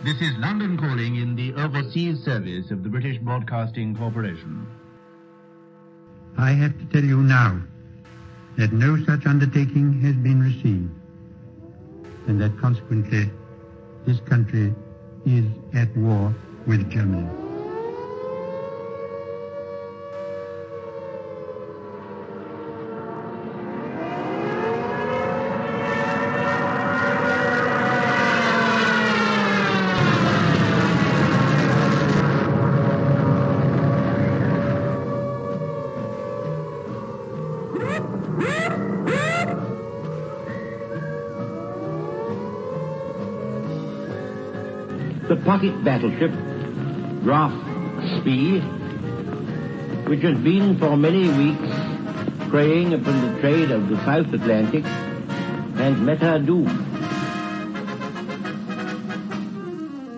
This is London calling in the overseas service of the British Broadcasting Corporation. I have to tell you now that no such undertaking has been received, and that consequently this country is at war with Germany. The pocket battleship, Graf Spee, which has been for many weeks preying upon the trade of the South Atlantic, has met her doom.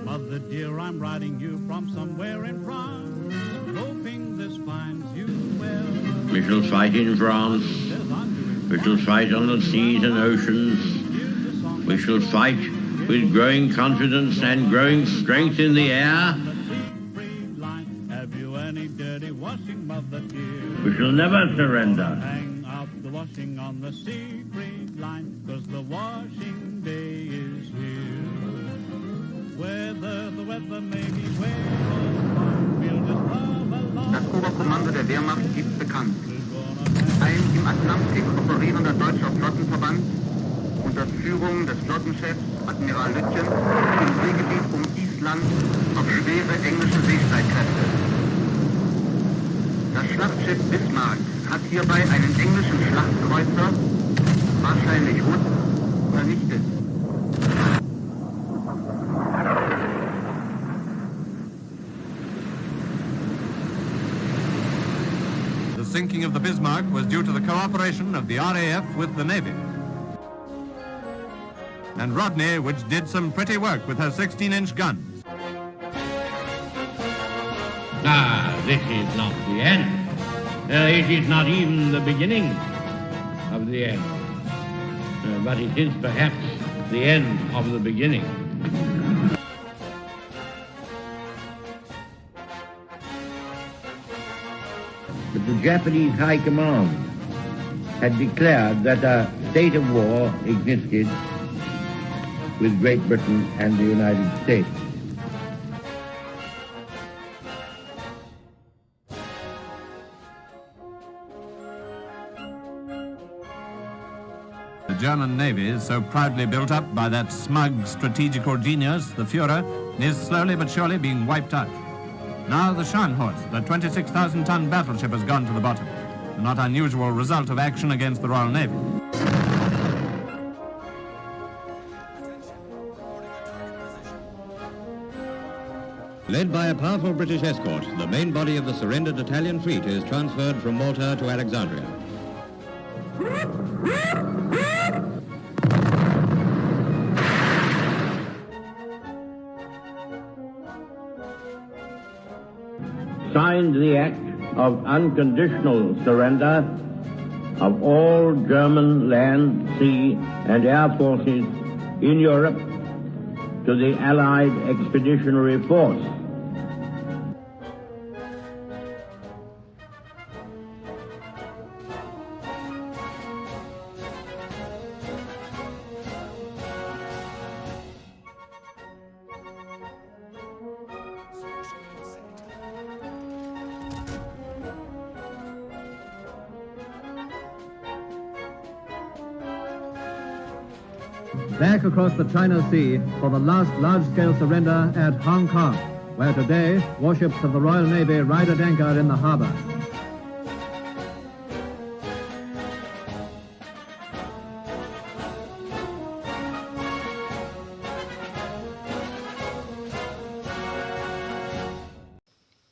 Mother dear, I'm writing you from somewhere in France, hoping this finds you well. We shall fight in France. We shall fight on the seas and oceans. We shall fight with growing confidence and growing strength in the air. We shall never surrender. Hang up the washing on the Siegfried line, 'cause the washing day is here. Whether the weather may be we'll just love along. Das Oberkommando der Wehrmacht gibt bekannt. Ein im Atlantik operierender deutscher Flottenverband unter Führung des Flottenchefs Admiral Lütjen im Seegebiet um Island auf schwere englische Seestreitkräfte. Das Schlachtschiff Bismarck hat hierbei einen englischen Schlachtkreuzer, wahrscheinlich Hood, vernichtet. The sinking of the Bismarck was due to the cooperation of the RAF with the Navy. And Rodney, which did some pretty work with her 16-inch guns. This is not the end. It is not even the beginning of the end. But it is perhaps the end of the beginning. But the Japanese High Command had declared that a state of war existed with Great Britain and the United States. The German Navy, so proudly built up by that smug strategical genius, the Führer, is slowly but surely being wiped out. Now the Scharnhorst, the 26,000-ton battleship, has gone to the bottom, a not unusual result of action against the Royal Navy. Led by a powerful British escort, the main body of the surrendered Italian fleet is transferred from Malta to Alexandria. Signed the act of unconditional surrender of all German land, sea, and air forces in Europe to the Allied Expeditionary Force. Back across the China Sea for the last large-scale surrender at Hong Kong, where today warships of the Royal Navy ride at anchor in the harbor.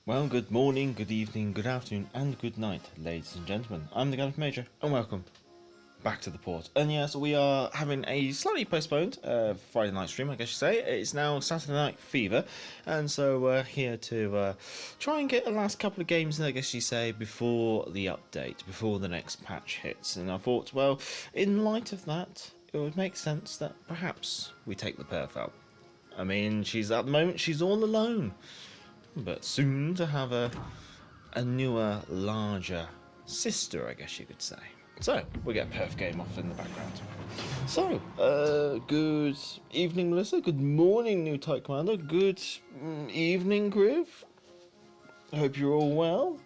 Well, good morning, good evening, good afternoon, and good night, ladies and gentlemen. I'm the Gallif Major, and welcome back to the port. And yes, we are having a slightly postponed Friday night stream, I guess you say. It's now Saturday Night Fever, and so we're here to try and get the last couple of games, I guess you say, before the update, before the next patch hits. And I thought, well, in light of that, it would make sense that perhaps we take the Perth out. I mean, she's at the moment, she's all alone. But soon to have a newer, larger sister, I guess you could say. So, we get Perth game off in the background. So, good evening, Melissa. Good morning, new Type Commander. Good evening, Griff. I hope you're all well.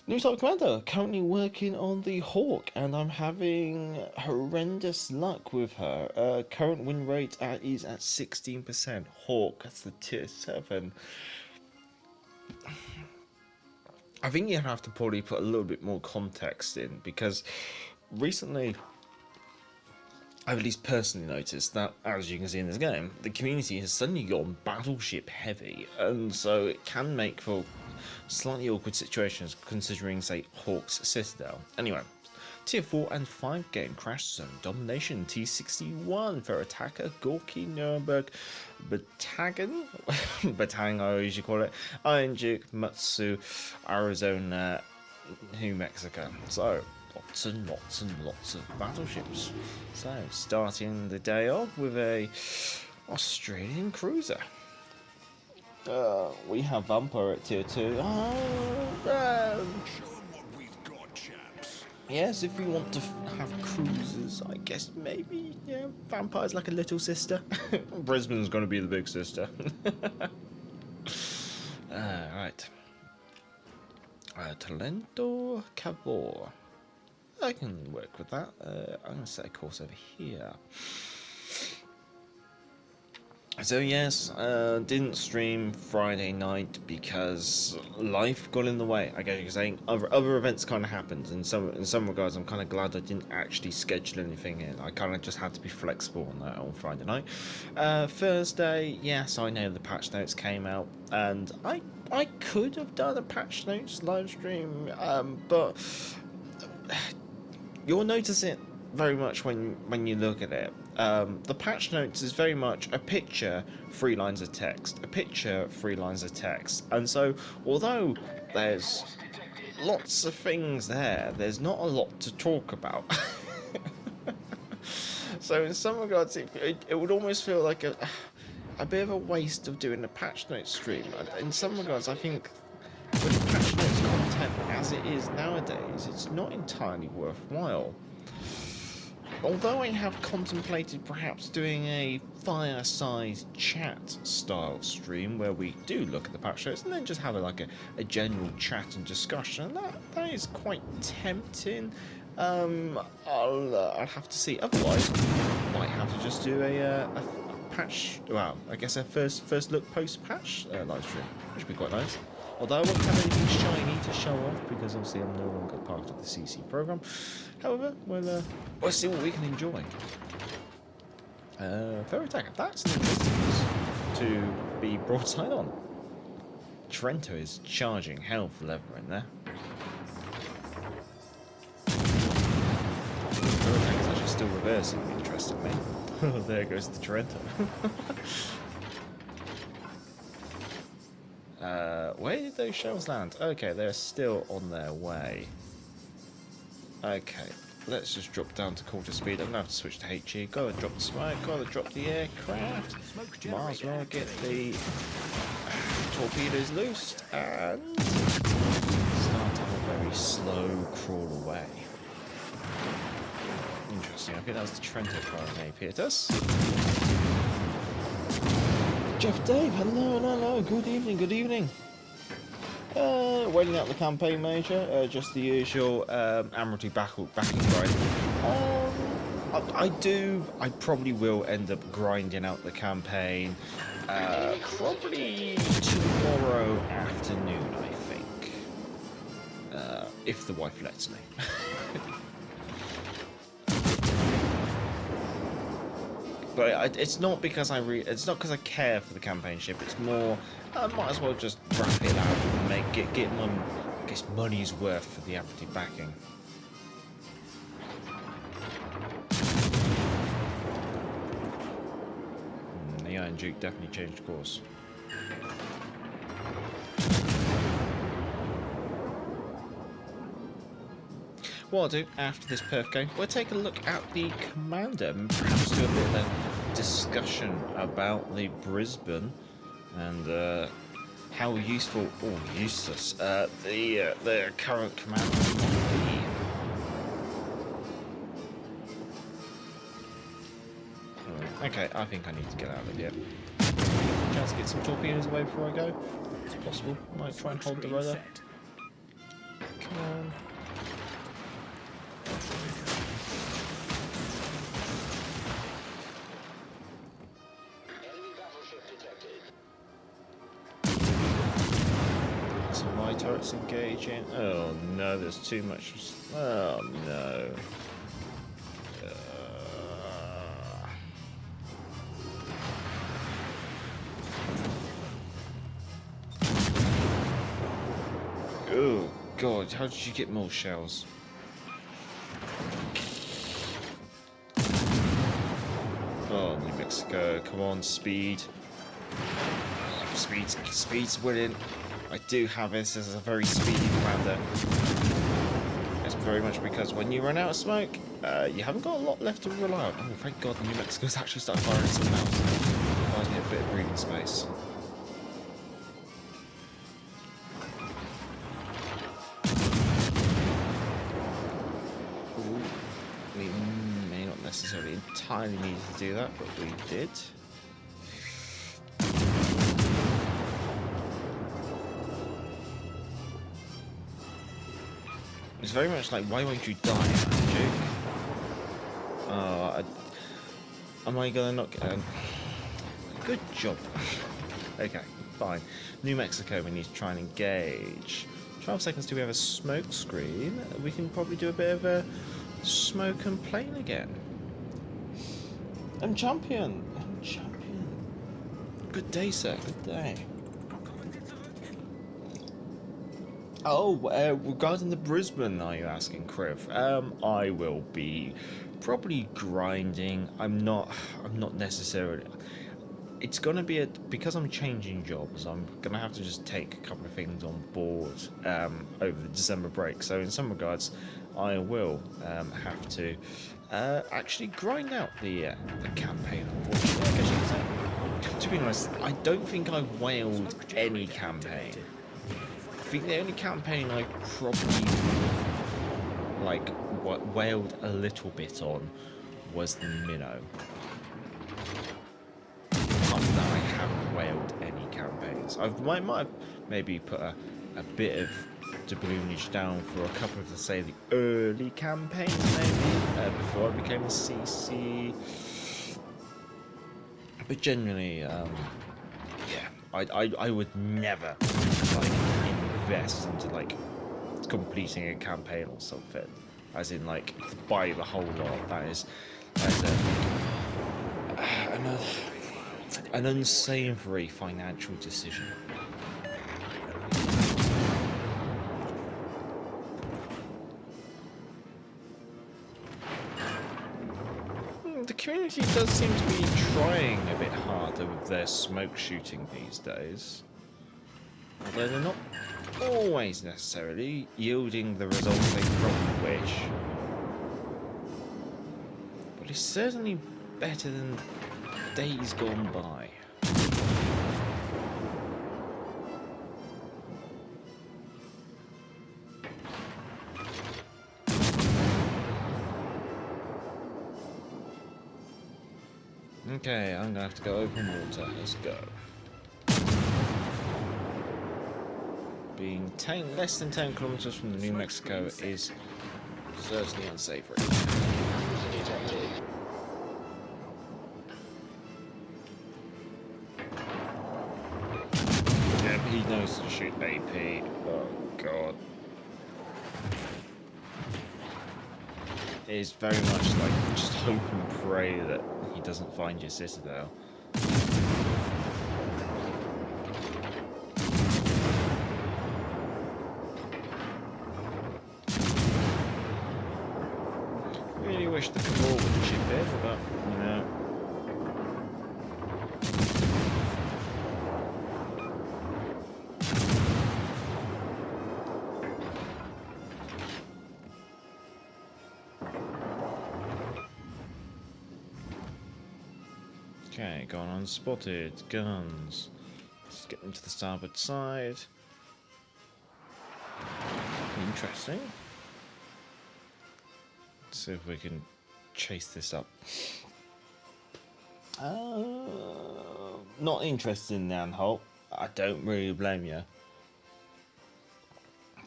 New Type Commander, currently working on the Hawk, and I'm having horrendous luck with her. Current win rate is at 16%. Hawk, that's the tier 7. I think you have to probably put a little bit more context in, because recently I've at least personally noticed that, as you can see in this game, the community has suddenly gone battleship heavy, and so it can make for slightly awkward situations considering, say, Hawk's Citadel. Anyway, Tier 4 and 5 game, Crash Zone, Domination, T61 for Attacker, Gorky, Nuremberg, Batagan, Batang I usually call it, Iron Duke, Mutsu, Arizona, New Mexico. So, lots and lots and lots of battleships. So, starting the day off with a Australian cruiser. We have Vampire at tier 2. Yes, if we want to have cruisers, I guess maybe, yeah, Vampire's like a little sister. Brisbane's going to be the big sister. Right. Talento Cabor. I can work with that. I'm going to set a course over here. So yes, didn't stream Friday night because life got in the way. I guess you're saying other events kind of happened. In some regards, I'm kind of glad I didn't actually schedule anything in. I kind of just had to be flexible on that on Friday night. Thursday, yes, I know the patch notes came out, and I could have done a patch notes live stream, but you'll notice it very much when you look at it. The patch notes is very much a picture, 3 lines of text, a picture, 3 lines of text, and so although there's lots of things there, there's not a lot to talk about. So in some regards it would almost feel like a bit of a waste of doing a patch notes stream. In some regards, I think with patch notes content as it is nowadays, it's not entirely worthwhile. Although I have contemplated perhaps doing a fireside chat style stream where we do look at the patch notes and then just have a general chat and discussion, that is quite tempting. I'll have to see. Otherwise, I might have to just do a patch. Well, I guess a first look post patch live stream, which would be quite nice. Although I won't have anything shiny to show off because obviously I'm no longer part of the CC program. However, we'll see what we can enjoy. Fair attack. That's an interesting to be broadside on. Trento is charging hell for lever in there. Fair attack is actually still reversing, interestingly. There goes the Trento. Where did those shells land? Okay, they're still on their way. Okay, let's just drop down to quarter speed. I'm going to have to switch to HE. Gotta drop the smoke, gotta drop the aircraft. Might as well get the torpedoes loosed and start a very slow crawl away. Interesting, I think that was the Trento firing AP at us. Jeff Dave, hello, good evening. Waiting out the campaign major, just the usual Admiralty backing grind. I probably will end up grinding out the campaign probably tomorrow afternoon, I think, if the wife lets me. But it's not because it's not because I care for the campaign ship. It's more I might as well just wrap it out and get my, I guess, money's worth for the Admiralty backing. The Iron Duke definitely changed course. What I'll do after this Perth game, we'll take a look at the commander and perhaps do a bit of discussion about the Brisban and how useful or useless the current command might be. Okay, I think I need to get out of here. Chance to get some torpedoes away before I go. It's possible. Might try and hold the rudder. Come on. Some light turrets engaging. Oh no, there's too much. Oh no. Oh god, how did you get more shells? Oh, New Mexico, come on, speed. Speed's winning. I do have this as a very speedy commander. It's very much because when you run out of smoke, you haven't got a lot left to rely on. Oh, thank god, New Mexico's actually started firing some else. Provides me a bit of breathing space. We may not necessarily entirely need to do that, but we did. It's very much like, why won't you die, Magic? Am I gonna not get good job. Okay, fine. New Mexico, we need to try and engage. 12 seconds till we have a smoke screen. We can probably do a bit of a smoke and plane again. I'm champion. I'm champion. Good day, sir. Good day. Oh, regarding the Brisban, are you asking, Kriv? I will be probably grinding. I'm not necessarily. It's gonna be because I'm changing jobs. I'm gonna have to just take a couple of things on board over the December break. So in some regards, I will have to actually grind out the campaign. Unfortunately, I guess you could say. To be honest, I don't think I whaled any campaign. I think the only campaign I probably whaled a little bit on was the Minnow. After that, I haven't whaled any campaigns. I might have maybe put a bit of doubloonage down for a couple of, say, the early campaigns, maybe before I became a CC. But generally, yeah, I would never invest into completing a campaign or something, as in buy the whole lot. That is an unsavory financial decision. The community does seem to be trying a bit harder with their smoke shooting these days, although they're not always necessarily yielding the results they probably wish. But it's certainly better than days gone by. Okay, I'm gonna have to go open water. Let's go. Being less than 10 kilometers from the New Mexico is certainly unsavory. Yeah, he knows to shoot AP. Oh god. It is very much just hope and pray that he doesn't find your citadel. Really wish the Cabal would chip in, but you know. Okay, going on spotted. Guns. Let's get them to the starboard side. Interesting. Let's see if we can chase this up. Not interested in Nan Holt. I don't really blame you,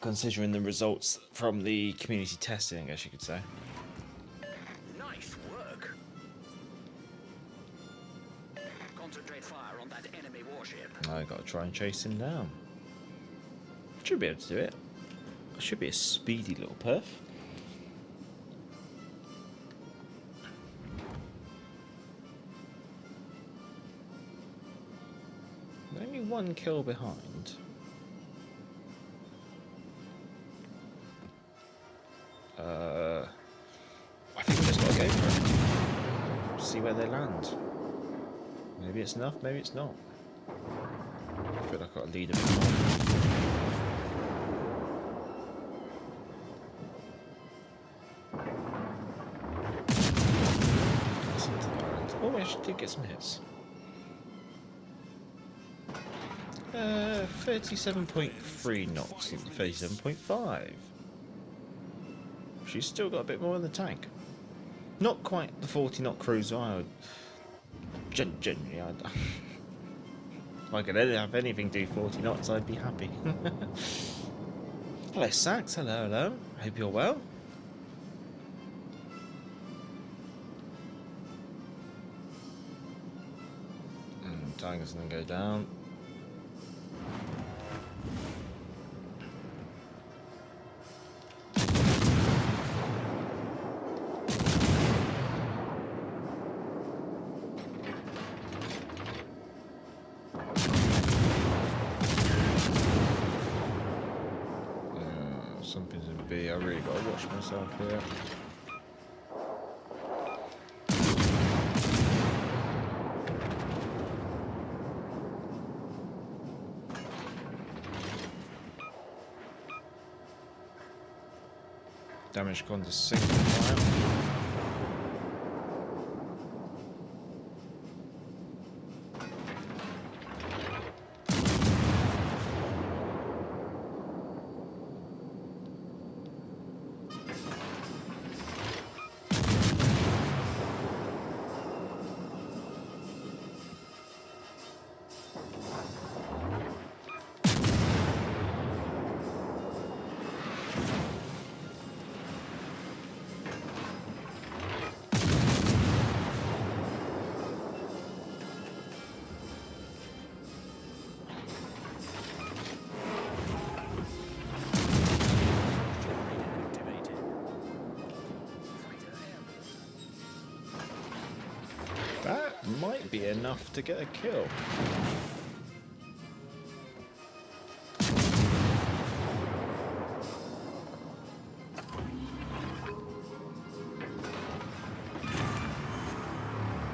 considering the results from the community testing, I guess you could say. Nice work. Concentrate fire on that enemy warship. I gotta try and chase him down. Should be able to do it. I should be a speedy little Perth. Only one kill behind. I think we just gotta go for it. See where they land. Maybe it's enough, maybe it's not. I feel like I've got to lead a bit more. Oh, I actually did get some hits. 37.3 knots and 37.5. She's still got a bit more in the tank. Not quite the 40 knot cruiser. I would genuinely, if I could have anything do 40 knots, I'd be happy. Hello, Sax. Hello, hello. Hope you're well. Tiger's gonna go down. Something's in B. I really gotta watch myself here. Damage gone to single fire. That might be enough to get a kill.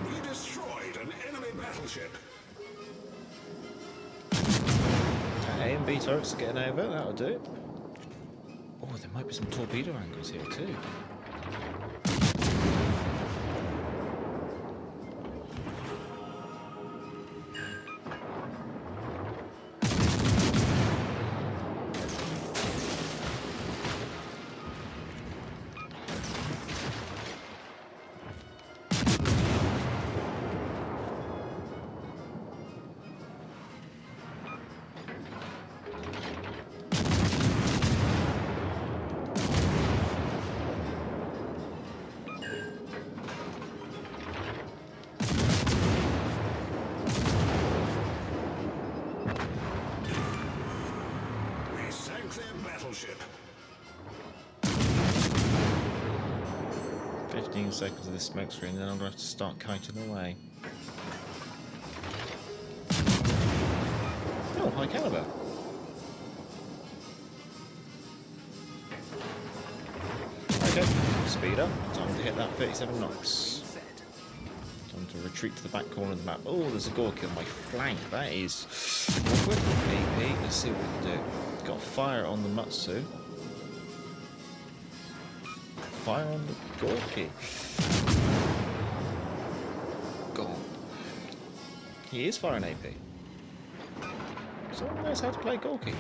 We destroyed an enemy battleship. A and B turrets are getting over, that'll do. Oh, there might be some torpedo angles here too. Battleship. 15 seconds of this smoke screen, then I'm going to have to start kiting away. Oh, high caliber. Okay, speed up. Time to hit that 37 knots. Time to retreat to the back corner of the map. Oh, there's a Gorky on my flank. That is awkward. AP. Let's see what we can do. Got fire on the Mutsu. Fire on the Gorky. God. he is firing AP. Someone knows how to play Gorky.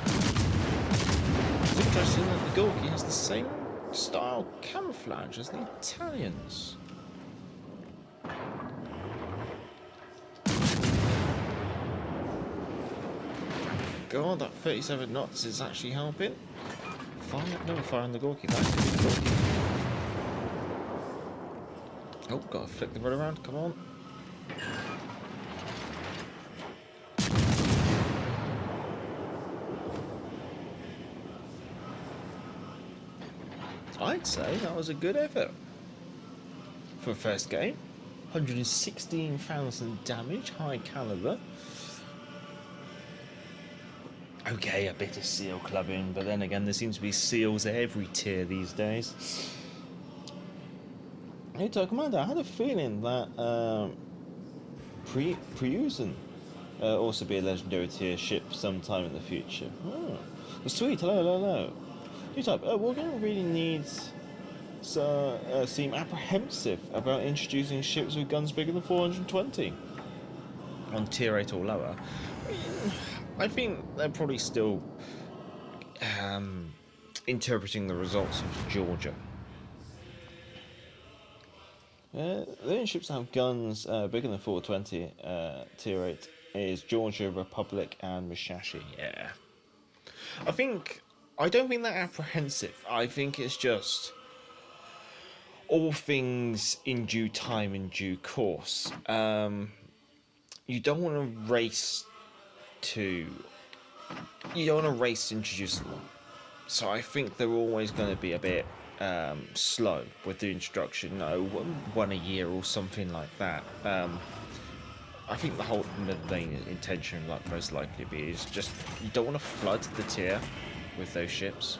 It's interesting that the Gorky has the same style camouflage as the Italians. God, that 37 knots is actually helping. Never firing the Gorky. That's a good Gorky. Oh, gotta flick the rudder around. Come on. I'd say that was a good effort for a first game. 116,000 damage, high caliber. Okay, a bit of seal clubbing, but then again, there seems to be seals at every tier these days. Hey, Commander, I had a feeling that Preußen also be a legendary tier ship sometime in the future. Oh, sweet. Hello. New type. We're going to really need seem apprehensive about introducing ships with guns bigger than 420 on tier 8 or lower. I think they're probably still interpreting the results of Georgia. The only ships that have guns bigger than 420 tier 8 is Georgia, Republic, and Musashi. Yeah. I don't think they're apprehensive. I think it's just all things in due time, in due course. You don't want to race to introduce them. So I think they're always going to be a bit slow with the introduction. One a year or something like that. I think the main intention, like most likely, be is just you don't want to flood the tier with those ships.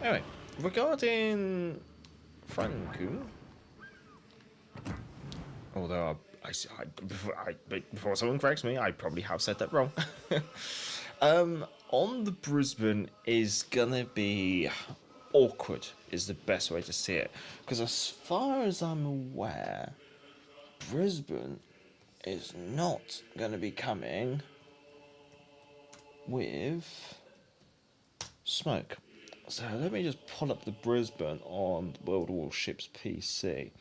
Anyway, regarding Francum, although before someone corrects me, I probably have said that wrong. On the Brisban is gonna be awkward, is the best way to see it, because as far as I'm aware, Brisban is not gonna be coming with smoke. So let me just pull up the Brisban on World Warships PC.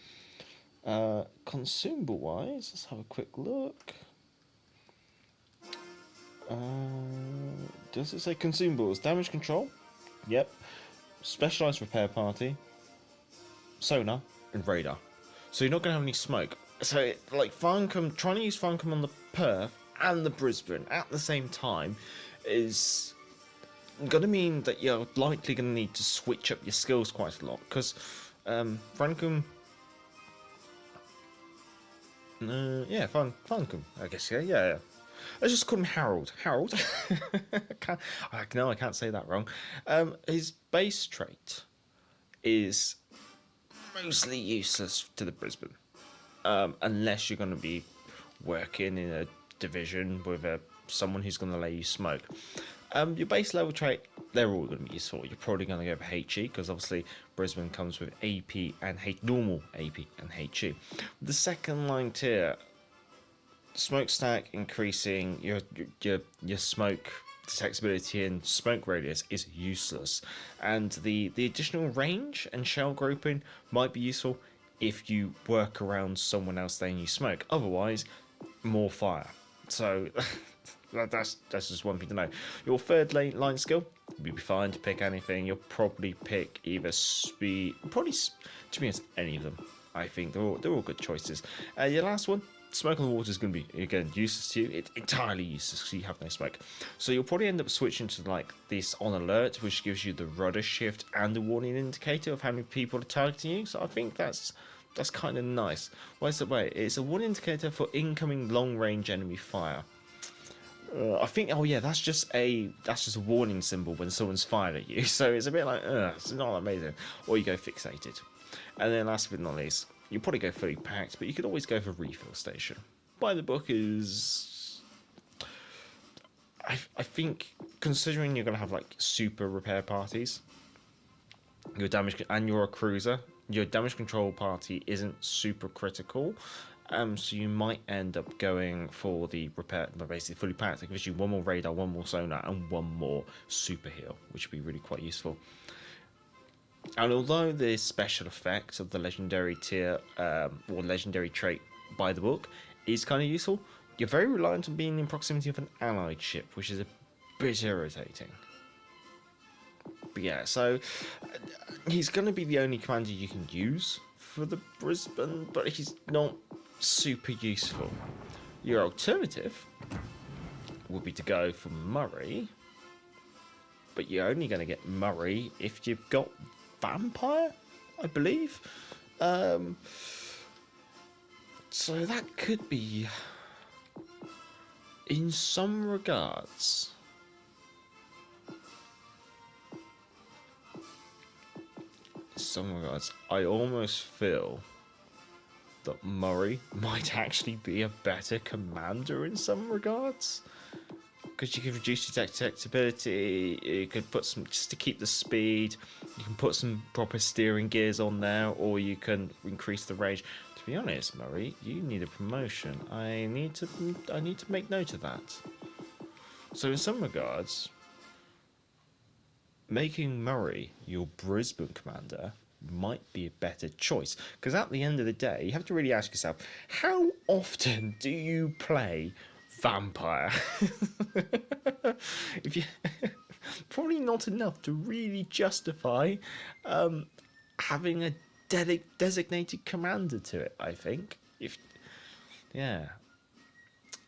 Consumable wise, let's have a quick look. Does it say consumables? Damage control? Yep. Specialized repair party, sonar, and radar. So you're not going to have any smoke. So like Farncombe, trying to use Farncombe on the Perth and the Brisban at the same time is going to mean that you're likely going to need to switch up your skills quite a lot, because Farncombe, Farncombe, I guess, yeah. Let's just call him Harold. I can't say that wrong. His base trait is mostly useless to the Brisban, unless you're going to be working in a division with someone who's going to let you smoke. Your base level trait, they're all going to be useful. You're probably going to go for HE, because obviously Brisban comes with AP and normal AP and HE. The second line tier, smokestack increasing your smoke detectability and smoke radius is useless, and the additional range and shell grouping might be useful if you work around someone else letting you smoke. Otherwise, more fire. So that's just one thing to know. Your third line skill, you'll be fine to pick anything. You'll probably pick either speed, to be honest, any of them. I think they're all good choices. Your last one, smoke on the water, is going to be, again, useless to you. It's entirely useless because you have no smoke. So you'll probably end up switching to like this on alert, which gives you the rudder shift and the warning indicator of how many people are targeting you. So I think that's kind of nice. Why is it? Wait, it's a warning indicator for incoming long range enemy fire. I think, that's just a warning symbol when someone's fired at you. So it's a bit like, it's not amazing. Or you go fixated. And then last but not least, you'll probably go fully packed, but you could always go for refill station. By the book is, I think, considering you're going to have like super repair parties, your damage, and you're a cruiser, your damage control party isn't super critical. So you might end up going for the repair, but basically fully packed. It gives you one more radar, one more sonar, and one more super heal, which would be really quite useful. And although the special effect of the legendary tier or legendary trait by the book is kind of useful, you're very reliant on being in proximity of an allied ship, which is a bit irritating. But yeah, so he's going to be the only commander you can use for the Brisban, but he's not super useful. Your alternative would be to go for Murray, but you're only going to get Murray if you've got Vampire, I believe. So that could be, in some regards, I almost feel that Murray might actually be a better commander in some regards, because you can reduce your detectability, you could put some, just to keep the speed, you can put some proper steering gears on there, or you can increase the range. To be honest, Murray, you need a promotion. I need to make note of that. So in some regards, making Murray your Brisban commander might be a better choice, because at the end of the day, you have to really ask yourself, how often do you play Vampire? If you probably not enough to really justify having a designated commander to it, I think.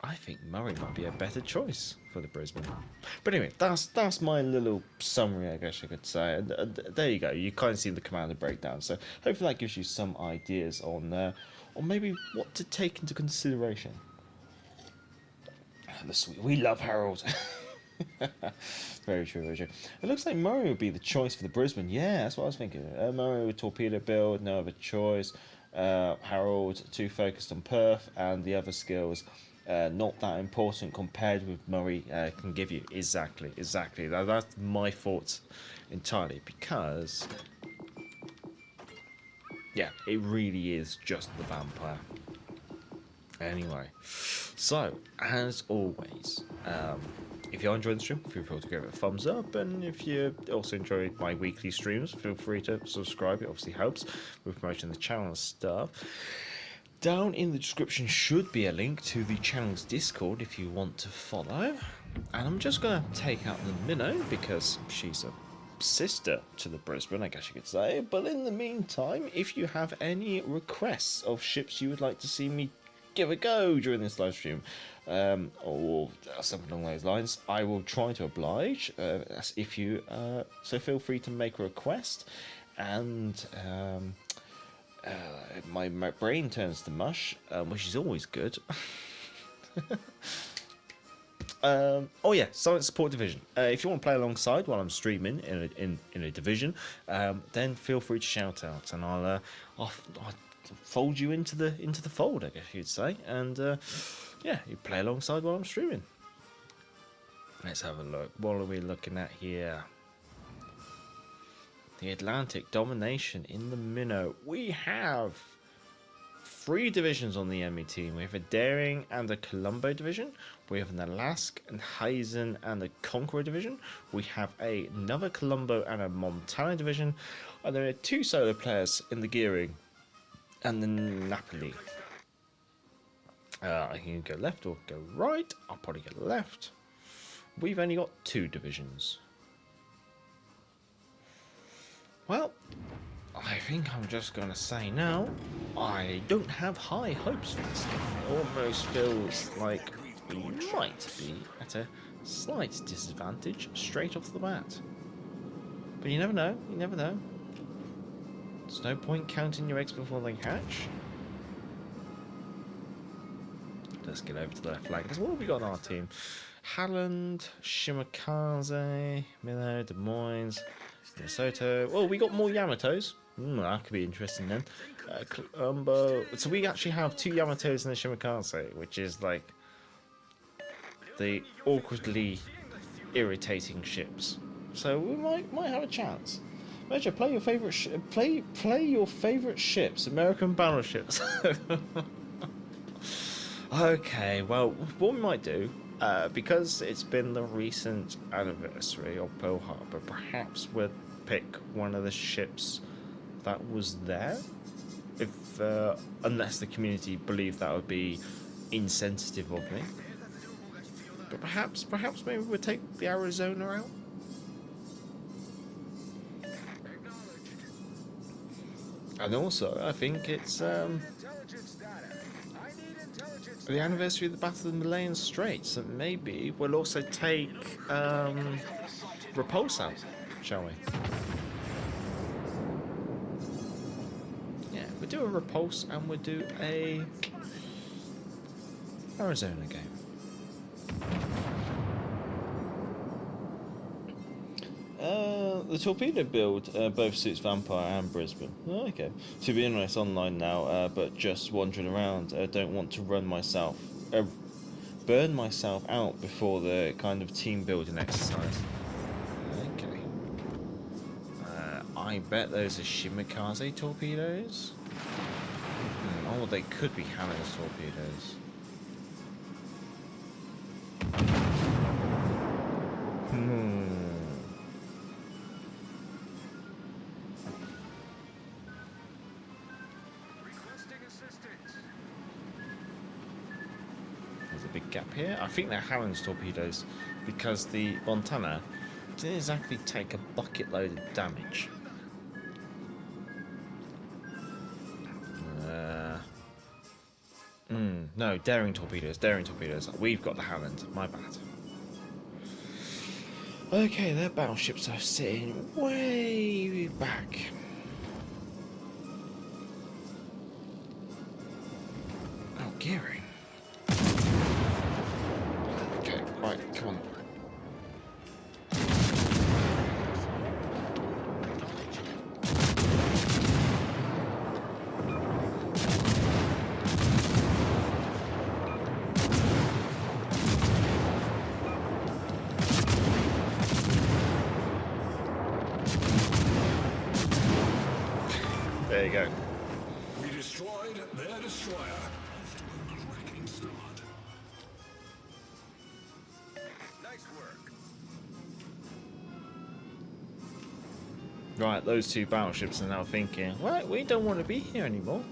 I think Murray might be a better choice for the Brisban. But anyway, that's my little summary, I guess I could say. And there you go. You kind of see the commander breakdown. So hopefully that gives you some ideas on or maybe what to take into consideration. We love Harold. Very true, very true. It looks like Murray would be the choice for the Brisban. Yeah, that's what I was thinking. Murray with torpedo build, no other choice. Harold too focused on Perth, and the other skills not that important compared with Murray can give you. Exactly. That's my thoughts entirely, because yeah, it really is just the Vampire. Anyway, so as always, if you enjoyed the stream, feel free to give it a thumbs up, and if you also enjoy my weekly streams, feel free to subscribe. It obviously helps with promoting the channel and stuff. Down in the description should be a link to the channel's Discord if you want to follow. And I'm just going to take out the Minnow because she's a sister to the Brisban, I guess you could say. But in the meantime, if you have any requests of ships you would like to see me give a go during this live stream, or something along those lines, I will try to oblige. If you so feel free to make a request, and my brain turns to mush, which is always good. Oh yeah, Silent Support Division. If you want to play alongside while I'm streaming in a division, then feel free to shout out, and I'll fold you into the fold, I guess you'd say, and yeah, you play alongside while I'm streaming. Let's have a look. What are we looking at here? The Atlantic domination in the Minnow. We have 3 divisions on the enemy team. We have a Daring and a Colombo division. We have an Alaska and Hazen and a Conqueror division. We have another Colombo and a Montana division. And there are 2 solo players in the Gearing and the Napoli. I can go left or go right. I'll probably go left. We've only got 2 divisions. Well, I think I'm just going to say now, I don't have high hopes for this game. It almost feels like we might be at a slight disadvantage straight off the bat. But you never know, you never know. There's no point counting your eggs before they hatch. Let's get over to the left flank. What have we got on our team? Halland, Shimakaze, Minnow, Des Moines, Minnesota. Oh, we got more Yamatos. That could be interesting then. Colombo. So we actually have 2 Yamatos in the Shimakaze, which is like the awkwardly irritating ships. So we might have a chance. Major, play your favorite play your favorite ships, American battleships. Okay, well, what we might do, because it's been the recent anniversary of Pearl Harbor, perhaps we'll pick one of the ships that was there. If unless the community believe that would be insensitive of me. But perhaps maybe we'll take the Arizona out. And also, I think it's the anniversary of the Battle of the Malayan Straits, so maybe we'll also take Repulse out, shall we? Yeah, we'll do a Repulse and we'll do a Arizona game. The torpedo build both suits Vampire and Brisban. Oh, okay. To be honest, online now, but just wandering around. Don't want to burn myself out before the kind of team building exercise. Okay. I bet those are Shimikaze torpedoes. Oh, they could be Hannah's torpedoes. There's a big gap here. I think they're Halland's torpedoes because the Montana didn't exactly take a bucket load of damage. No, daring torpedoes. We've got the Halland. My bad. Okay, their battleships are sitting way back. Oh, gearing. Okay, right, come on. There you go. We destroyed their destroyer. Off to a cracking start. Nice work. Right, those two battleships are now thinking, well, we don't want to be here anymore.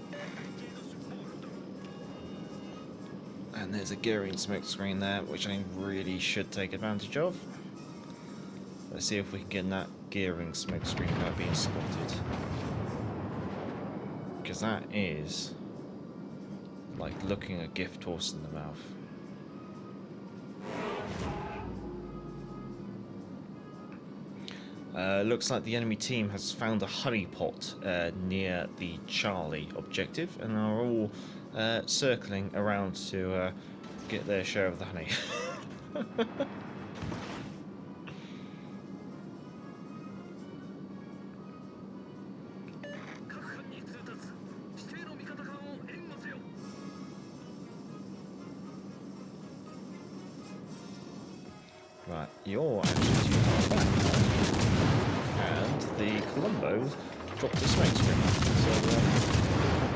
And there's a gearing smoke screen there, which I really should take advantage of. Let's see if we can get that gearing smoke screen without being spotted. Because that is like looking a gift horse in the mouth. Looks like the enemy team has found a honeypot near the Charlie objective and are all circling around to get their share of the honey. Right, you're actually too far back. And the Columbos dropped the smoke screen. So,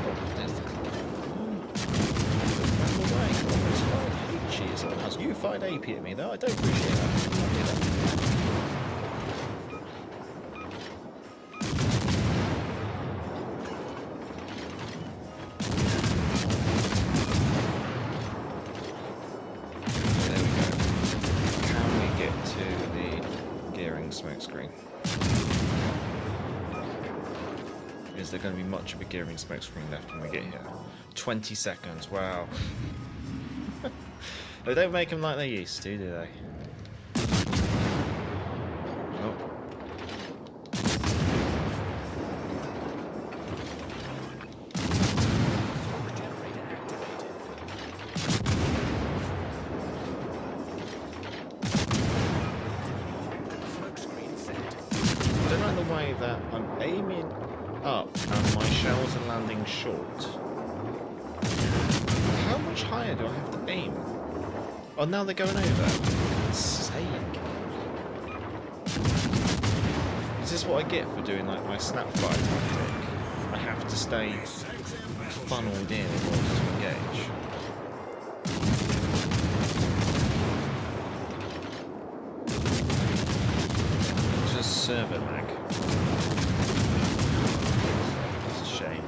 oh, there's the Columbo. Run away, Columbos fired H at someone else. You fired AP at me, though. I don't appreciate that. Smoke screen. Is there going to be much of a gearing smoke screen left when we get here? 20 seconds, wow. They don't make them like they used to, do they? Oh. That I'm aiming up and my shells are landing short. How much higher do I have to aim? Oh, now they're going over. For God's sake. Is this what I get for doing like my snap fire tactic? I have to stay funneled in order to engage. server lag. It's a shame.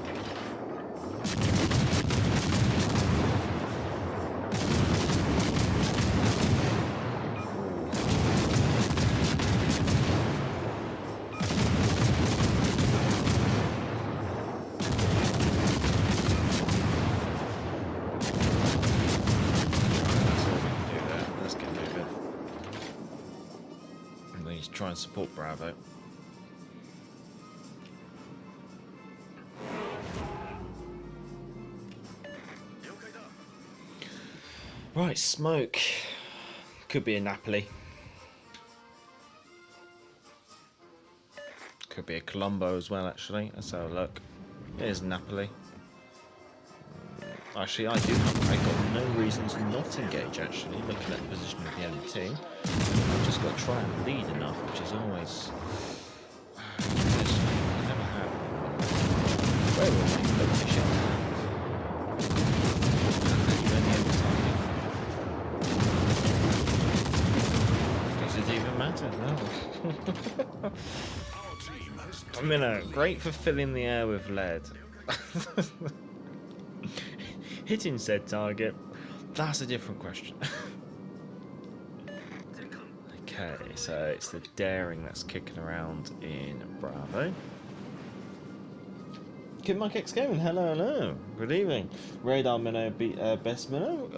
Try and support Bravo. Right, smoke. Could be a Napoli. Could be a Colombo as well, actually. Let's have a look. Here's Napoli. Actually, I got no reason to not engage, actually, looking at the position of the enemy team. I've just got to try and lead enough, which is always... I never have. Where will my location does it even matter? No. I mean, great for filling the air with lead. Hitting said target, that's a different question. Okay, so it's the daring that's kicking around in Bravo. Kid Mike X Gaming, hello. Good evening. Radar Minnow beat best Minnow.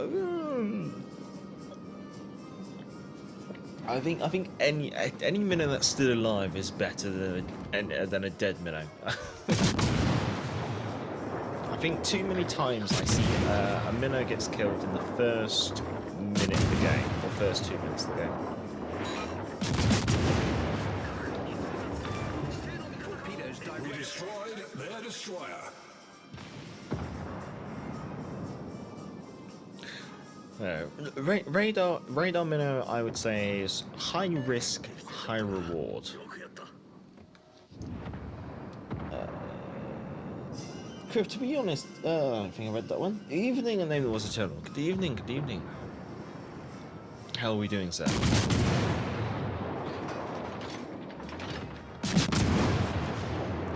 I think any Minnow that's still alive is better than a dead Minnow. I think too many times I see a Minnow gets killed in the first minute of the game, or first 2 minutes of the game. We destroyed their destroyer. Radar Minnow, I would say, is high risk, high reward. To be honest, I don't think I read that one. Evening, and name was Eternal. Good evening, good evening. How are we doing, sir?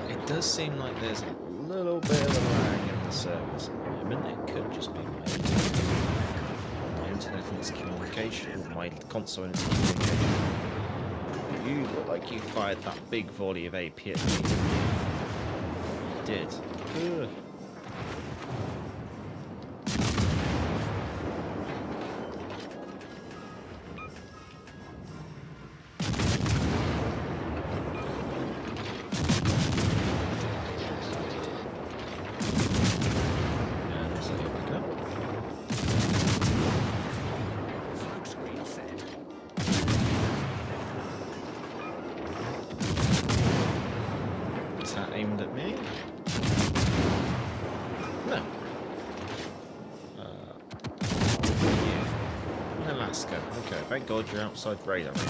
It does seem like there's a little bit of a lag in the servers at the moment. It could just be my internet and its communication, or my console and its communication. You look like you fired that big volley of AP at me. You did. Ugh. Is that aimed at me? No. Alaska. Okay, thank God you're outside radar range.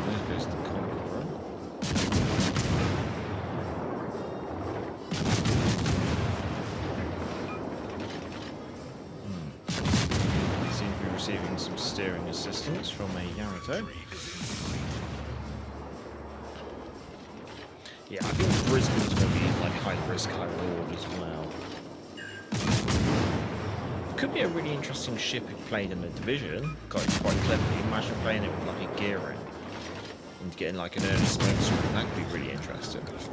There goes the Conqueror. Seem to be receiving some steering assistance from a Yamato. Yeah, I think Brisban's going to be like high risk, high reward as well. Could be a really interesting ship if played in the division. Quite cleverly. Imagine playing it with like a gear ring and getting like an early smoke screen. That could be really interesting. It's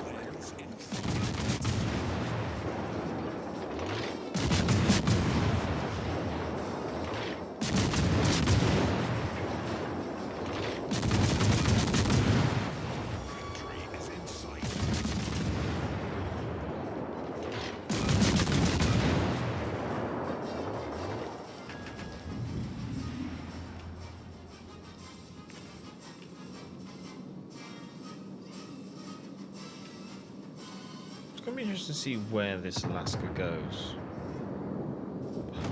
going to be interesting to see where this Alaska goes.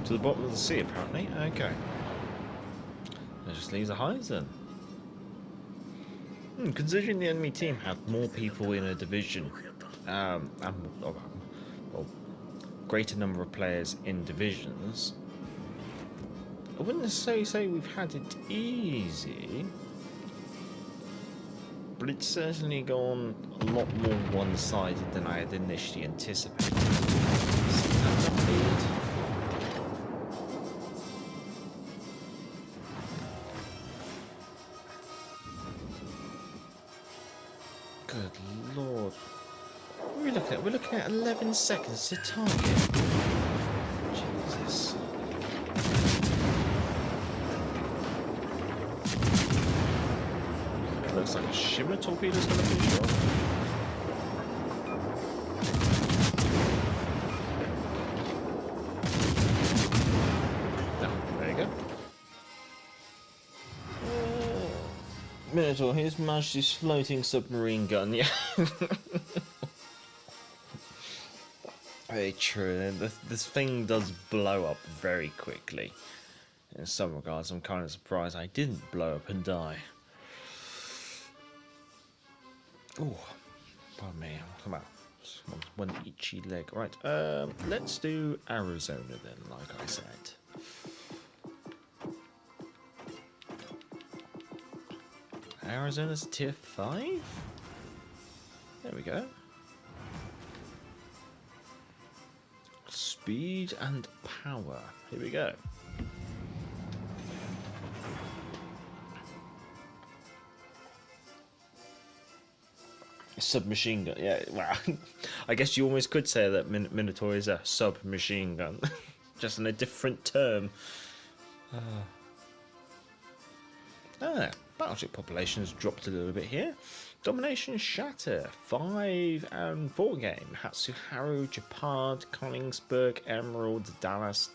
To the bottom of the sea, apparently. Okay. That just leaves the highs then. Considering the enemy team had more people in a division, and greater number of players in divisions, I wouldn't necessarily say we've had it easy, but it's certainly gone a lot more one-sided than I had initially anticipated. Sometimes I feel good lord. What are we looking at? We're looking at 11 seconds to target. Jesus. Looks like a shimmer torpedo's going to finish off. No, there you go. Minotaur, here's Majesty's floating submarine gun. Yeah. Very true. This thing does blow up very quickly. In some regards, I'm kind of surprised I didn't blow up and die. Oh, pardon me. Come on. One itchy leg. Right. Let's do Arizona then, like I said. Arizona's tier 5. There we go. Speed and power. Here we go. Submachine gun. Yeah, well, I guess you almost could say that Minotaur is a submachine gun, just in a different term. Battleship population has dropped a little bit here. Domination Shatter, 5 and 4 game. Hatsuharu, Japad, Koningsberg, Emerald, Dallas,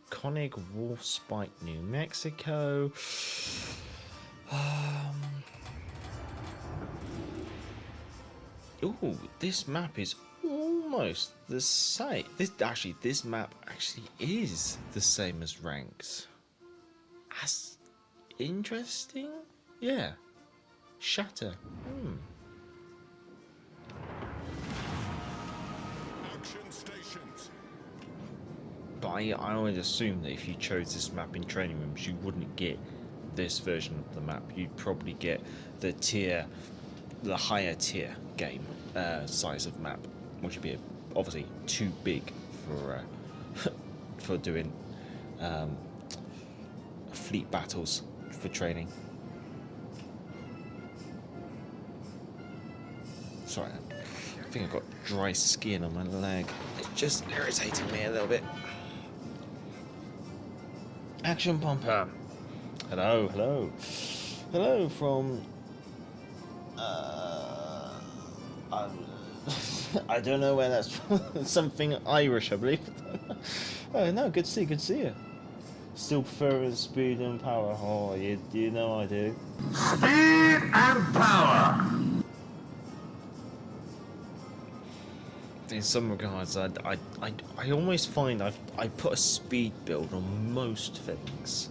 Konig, Wolfspike, New Mexico. Ooh, this map is almost the same. This map actually is the same as ranks. That's interesting. Yeah. Shatter. Action stations. But I always assume that if you chose this map in training rooms, you wouldn't get this version of the map. You'd probably get the higher tier game size of map, which would be obviously too big for for doing fleet battles for training. Sorry, I think I've got dry skin on my leg. It's just irritating me a little bit. Action Pumper. Hello from I don't know where that's from. Something Irish, I believe. Oh no, good to see you. Still preferring speed and power. Oh, you know I do. Speed and power. In some regards, I almost find I put a speed build on most things.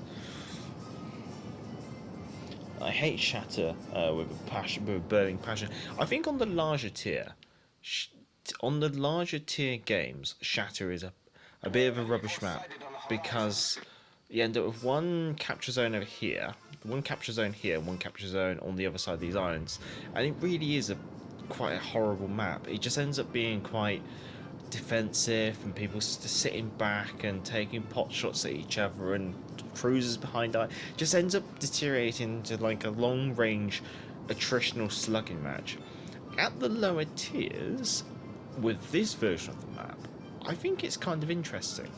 I hate Shatter with a burning passion. I think on the larger tier games, Shatter is a bit of a rubbish map because you end up with one capture zone over here, one capture zone here, one capture zone on the other side of these islands, and it really is quite a horrible map. It just ends up being quite defensive, and people just sitting back and taking pot shots at each other, and cruisers behind it. Just ends up deteriorating into like a long range attritional slugging match. At the lower tiers, with this version of the map, I think it's kind of interesting.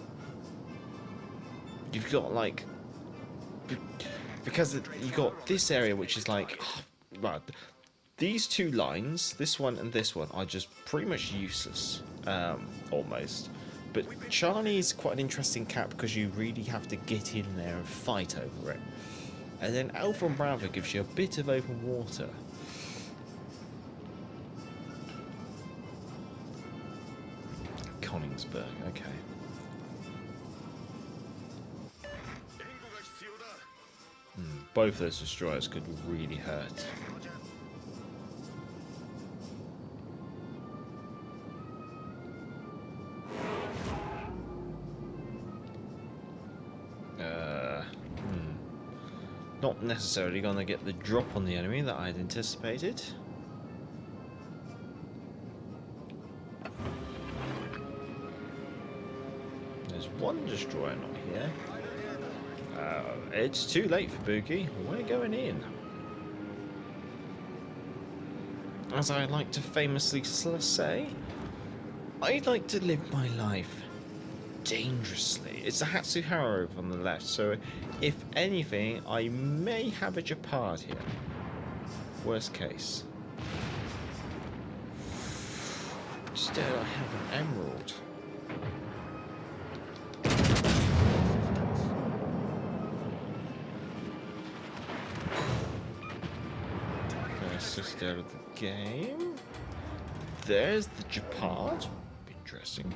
You've got like, because you've got this area which is like, right, these two lines, this one and this one, are just pretty much useless, almost. But Charlie's quite an interesting cap because you really have to get in there and fight over it. And then Alpha and Bravo gives you a bit of open water. Koningsberg, okay. Both those destroyers could really hurt. not necessarily going to get the drop on the enemy that I'd anticipated. There's one destroyer not here. It's too late for Buki. We're going in. As I like to famously say, I like to live my life dangerously. It's a Hatsuharu on the left, so if anything, I may have a Japard here. Worst case. Instead, I have an Emerald. First out of the game. There's the Japard. Interesting.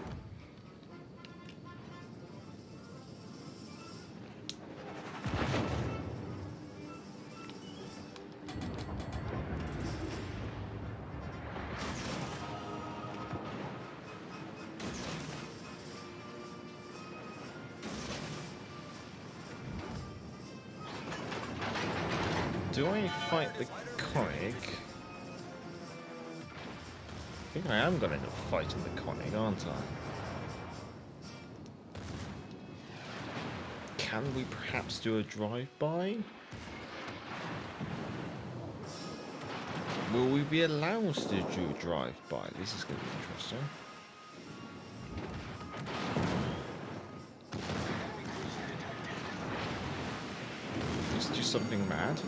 Do I fight the Koenig? I think I am going to end up fighting the Koenig, aren't I? Can we perhaps do a drive-by? Will we be allowed to do a drive-by? This is going to be interesting. Let's do something mad.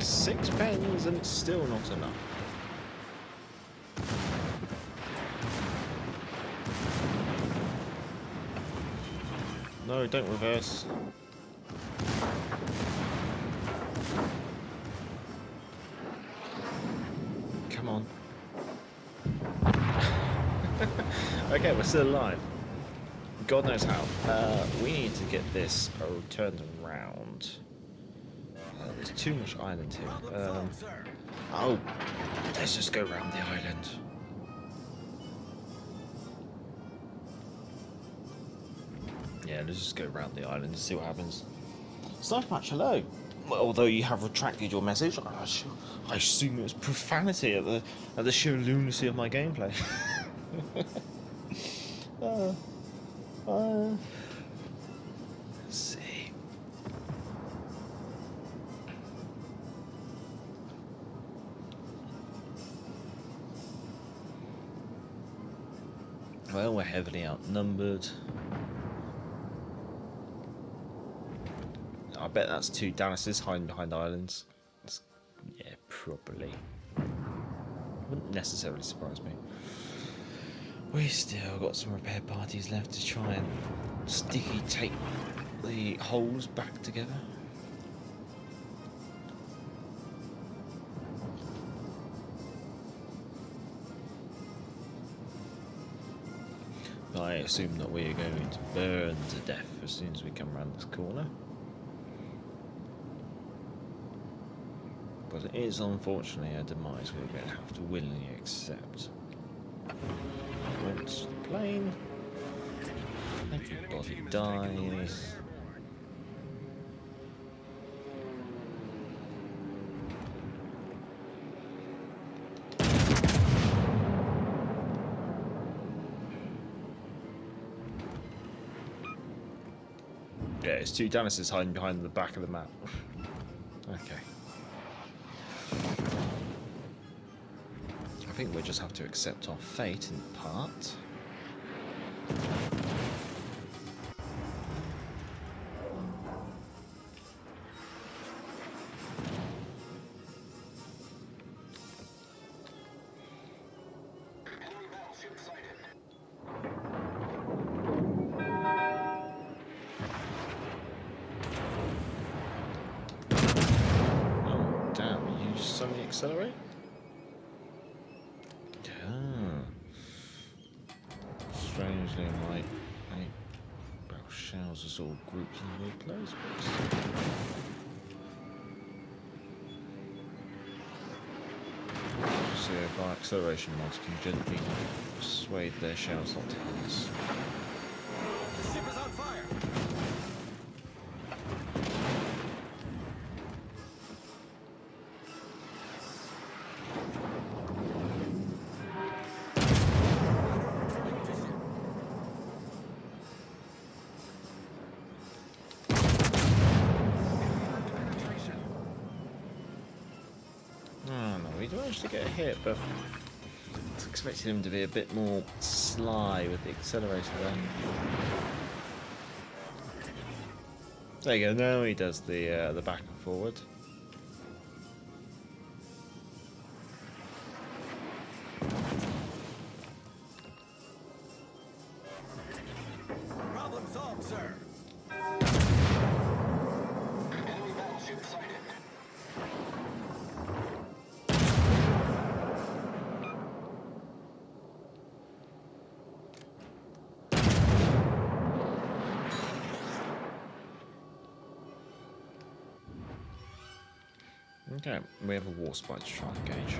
£6 and it's still not enough. No, don't reverse. Come on. Okay, we're still alive. God knows how. We need to get this turned around. There's too much island here. Oh, let's just go around the island. Yeah, let's just go around the island and see what happens. Sniper Match, hello. Well, although you have retracted your message, I assume it was profanity at the sheer lunacy of my gameplay. Let's see. Well, we're heavily outnumbered. I bet that's 2 Danuses hiding behind islands. Yeah, probably. Wouldn't necessarily surprise me. We still got some repair parties left to try and sticky tape the holes back together. I assume that we are going to burn to death as soon as we come around this corner. But it is unfortunately a demise we're going to have to willingly accept. Launch the plane. Everybody dies. Yeah, it's 2 Danuses hiding behind the back of the map. Okay. I think we just have to accept our fate in part. you just suddenly accelerate? Ah. Strangely, my 8 barrel shells are sort of grouped in a weird place. See if our acceleration mods can gently persuade their shells not to hit us. The ship is on fire. We managed to get a hit, but I was expecting him to be a bit more sly with the accelerator there. There you go, now he does the back and forward. Problem solved, sir. Enemy battleship sighted. Okay, we have a Warspite to try and engage.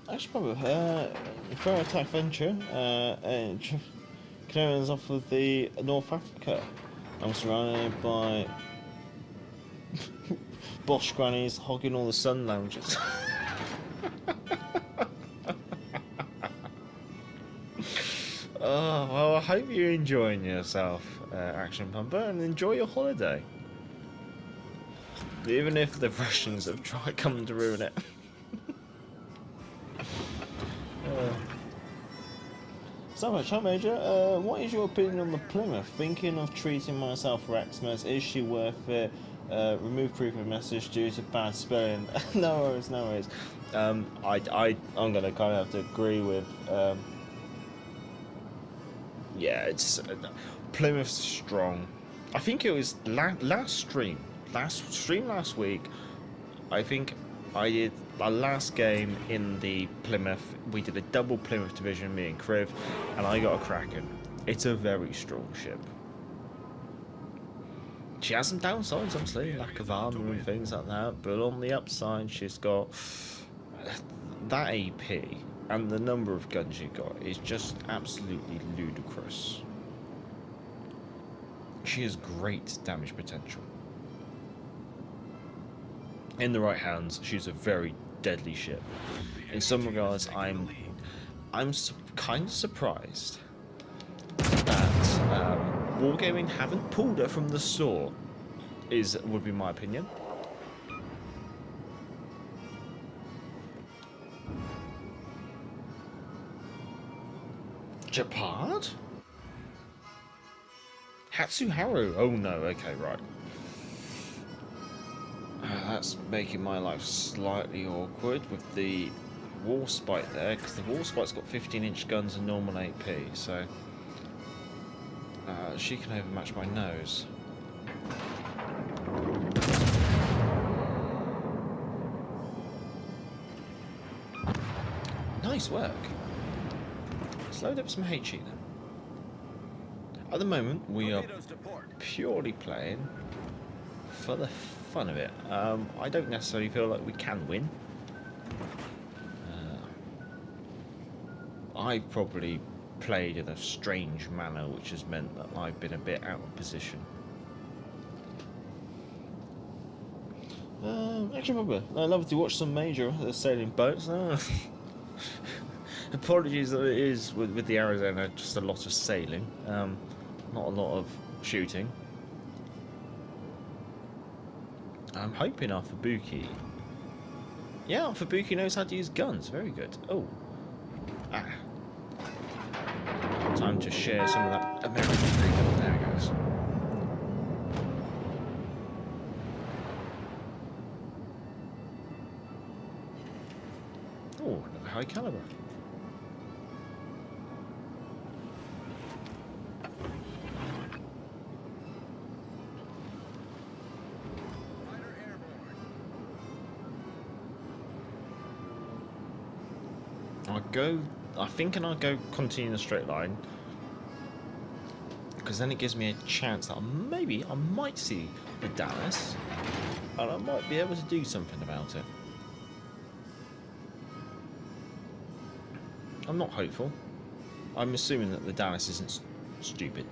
Actually, probably for attack venture, and clearance off of the North Africa. I'm surrounded by Bosch grannies hogging all the sun lounges. Oh, well, I hope you're enjoying yourself, Action Pumper, and enjoy your holiday. Even if the Russians have tried come to ruin it. So, Chat Major, what is your opinion on the Plymouth? Thinking of treating myself for Xmas, is she worth it? Remove proof of message due to bad spelling. No worries, no worries. I'm going to kind of have to agree with... yeah, it's Plymouth's strong. I think it was last stream last week. I think I did my last game in the Plymouth. We did a double Plymouth division, me and Kriv, and I got a Kraken. It's a very strong ship. She has some downsides, obviously, lack of armor and things like that, but on the upside, she's got that AP. And the number of guns you got is just absolutely ludicrous. She has great damage potential. In the right hands, she's a very deadly ship. In some regards, I'm kind of surprised that Wargaming haven't pulled her from the store. Would be my opinion. Japard? Hatsuharu? Oh no, okay, right. That's making my life slightly awkward with the Warspite there, because the Warspite's got 15-inch guns and normal AP, so she can overmatch my nose. Nice work. Let's load up some HE then. At the moment, we are purely playing for the fun of it. I don't necessarily feel like we can win. I've probably played in a strange manner, which has meant that I've been a bit out of position. Actually, probably. I love to watch some major sailing boats. Apologies that it is with the Arizona, just a lot of sailing, not a lot of shooting. I'm hoping our Fubuki... Yeah, our Fubuki knows how to use guns, very good. Oh. Ah. Time to share some of that American freedom. There it goes. Oh, another high caliber. go. I'm thinking I'll go continue in a straight line, because then it gives me a chance that maybe I might see the Dallas, and I might be able to do something about it. I'm not hopeful. I'm assuming that the Dallas isn't stupid.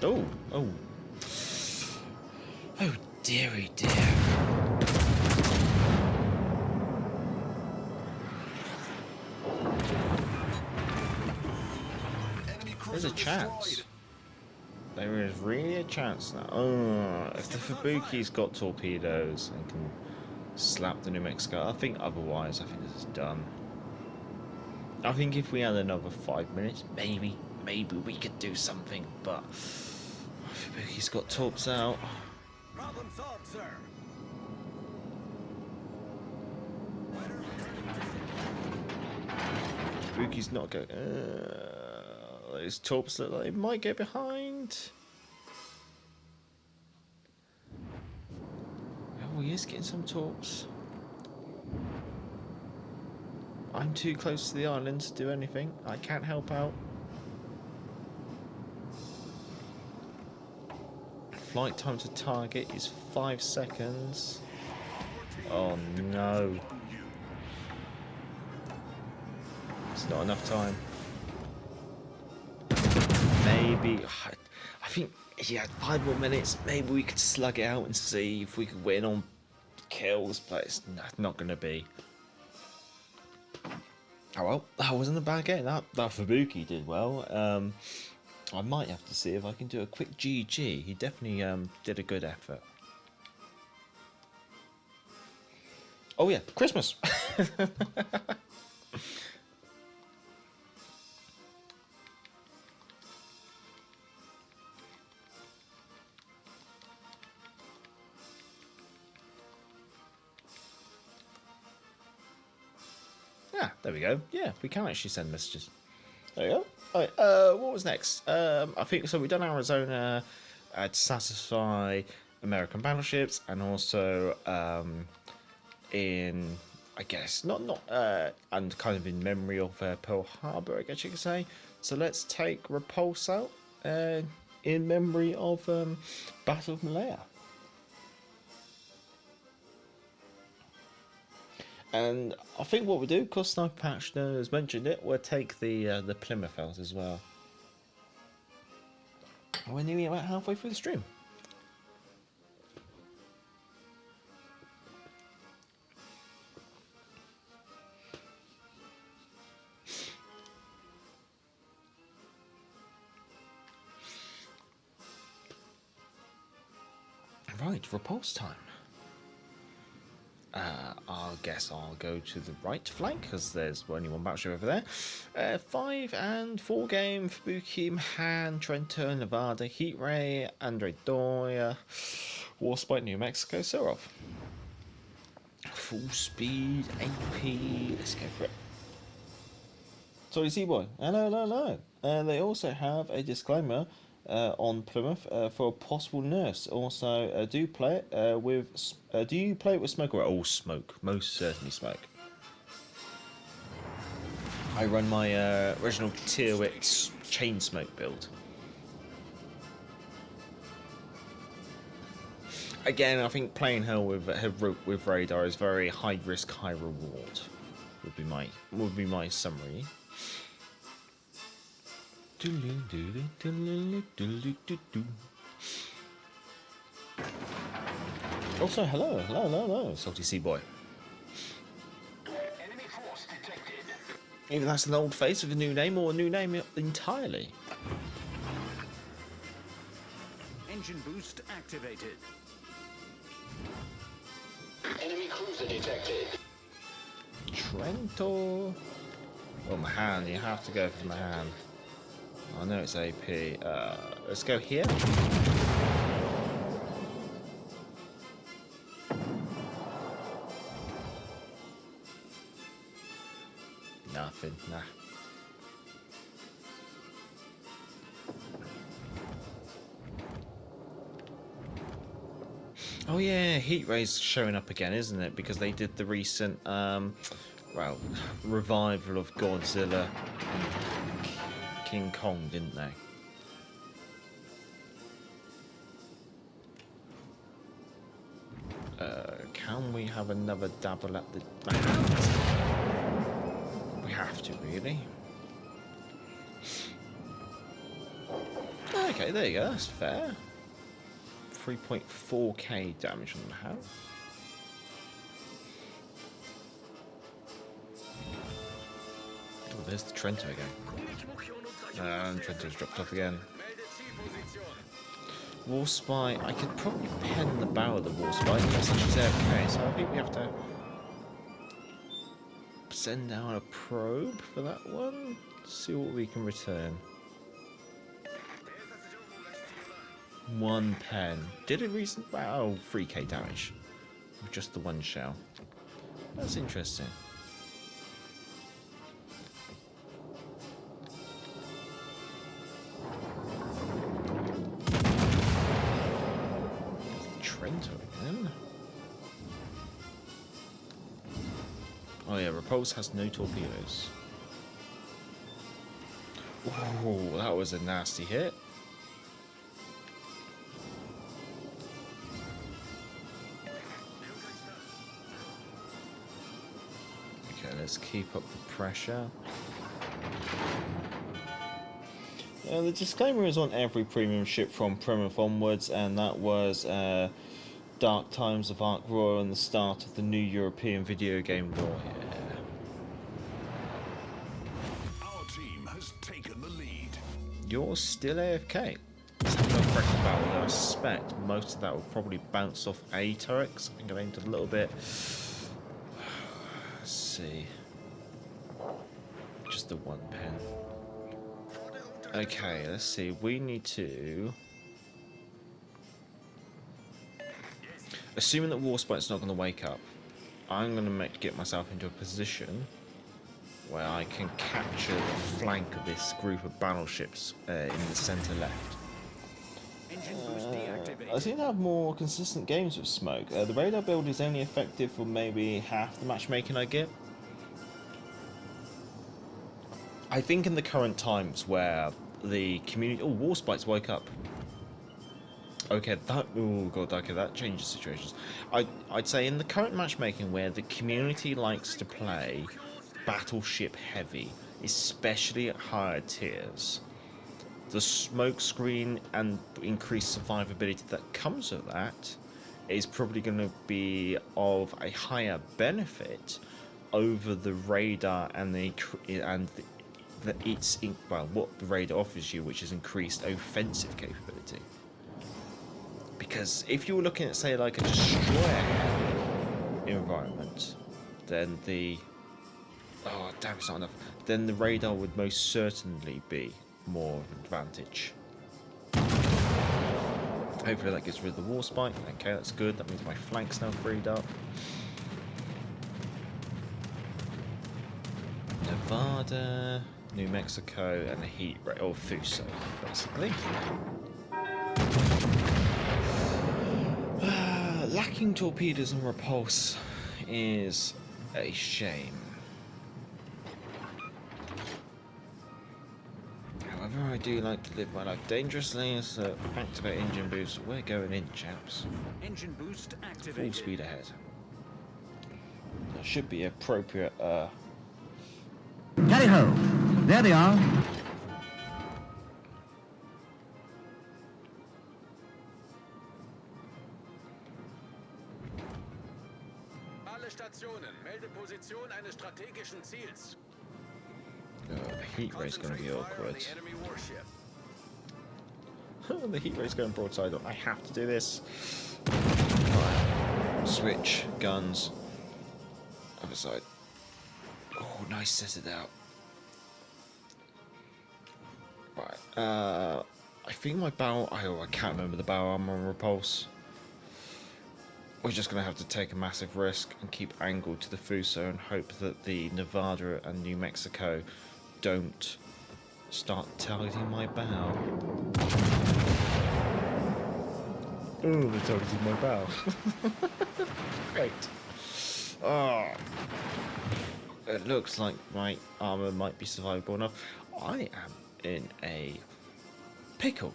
Oh, oh. Oh, dearie dear. There's a chance. There is really a chance now. Oh, if the Fubuki's got torpedoes and can slap the New Mexico, I think otherwise, I think this is done. I think if we had another 5 minutes, maybe we could do something, but Fubuki's got torps out. Problem solved, sir. Fubuki's not going. Those torps look like they might get behind. Oh, he is getting some torps. I'm too close to the island to do anything. I can't help out. Flight time to target is 5 seconds. Oh no. It's not enough time. Maybe, I think if you had 5 more minutes, maybe we could slug it out and see if we could win on kills, but it's not going to be. Oh well, that wasn't a bad game. That Fubuki did well. I might have to see if I can do a quick GG. He definitely did a good effort. Oh yeah, Christmas! Yeah, there we go. Yeah, we can actually send messages. There we go. Alright, what was next? I think so. We've done Arizona to satisfy American battleships, and also in, I guess, not and kind of in memory of Pearl Harbor, I guess you could say. So let's take Repulse out in memory of Battle of Malaya. And I think what we'll do, because Sniper Patch has mentioned it, we'll take the Plymouth out as well. We're nearly about halfway through the stream. Right, Repulse time. I guess I'll go to the right flank because there's only one battleship over there. 5 and 4 game Fubuki, Mahan, Trento, Nevada, Heat Ray, Andre Doya, Warspite, New Mexico, Serov. Full speed, AP, let's go for it. Sorry, Seaboy. Hello. They also have a disclaimer on Plymouth for a possible nurse. Also, do you play it with smoke or all smoke? Most certainly smoke. I run my original Tier X chain smoke build. Again, I think playing her with radar is very high risk, high reward. Would be my summary. Also, hello, Salty Sea Boy. Enemy force detected. Either that's an old face with a new name or a new name entirely. Engine boost activated. Enemy cruiser detected. Trento. Oh, Mahan, you have to go for Mahan. I know it's AP. Let's go here. Nothing, nah. Oh yeah, heat rays showing up again, isn't it? Because they did the recent, well, revival of Godzilla and King Kong, didn't they? Can we have another dabble at the... We have to, really. Okay, there you go, that's fair. 3.4k damage on the house. Oh, there's the Trento again. And Trento's dropped off again. Warspite, I could probably pen the bow of the Warspite, unless she's AFK, so I think we have to send out a probe for that one. See what we can return. 1 pen. Did it recent? Wow, 3k damage. With just the one shell. That's interesting. Trento again. Oh yeah, Repulse has no torpedoes. Oh, that was a nasty hit. Let's keep up the pressure. The disclaimer is on every premium ship from Plymouth onwards, and that was Dark Times of Ark Royal and the start of the new European video game war. Our team has taken the lead. You're still AFK. Let's have no pressure battle. I suspect most of that will probably bounce off A turrets. I think I aimed a little bit. Let's see. Just the 1 pen. Okay, let's see. We need to... Assuming that Warspite's not going to wake up, I'm going to get myself into a position where I can capture the flank of this group of battleships in the centre left. I seem to have more consistent games with smoke. The radar build is only effective for maybe half the matchmaking I get. I think in the current times where the community... Oh, Warspite's woke up. Okay, that... Oh, God, okay, that changes situations. I'd say in the current matchmaking where the community likes to play battleship heavy, especially at higher tiers, the smoke screen and increased survivability that comes with that is probably going to be of a higher benefit over the radar and what the radar offers you, which is increased offensive capability. Because if you were looking at, say, like a destroyer environment, then the... Oh, damn, it's not enough. Then the radar would most certainly be more of an advantage. Hopefully that gets rid of the Warspite. Okay, that's good. That means my flank's now freed up. Nevada, New Mexico, and the heat ray, or Fuso, basically. Lacking torpedoes and Repulse is a shame. However, I do like to live my life dangerously, so activate engine boost. We're going in, chaps. Engine boost activated. Full speed ahead. That should be appropriate. Tally ho! There they are. Alle Stationen, melde Position eines strategischen Ziels. The heat ray's going to be awkward. The heat ray's going broadside on. I have to do this. Right. Switch, guns. Other side. Oh, nice, set it out. Right. I think my bow. I can't remember the bow armor on Repulse. we're just going to have to take a massive risk and keep angled to the Fuso and hope that the Nevada and New Mexico don't start targeting my bow. Oh, they're targeting my bow. Great. Oh. It looks like my armour might be survivable enough. I am in a pickle.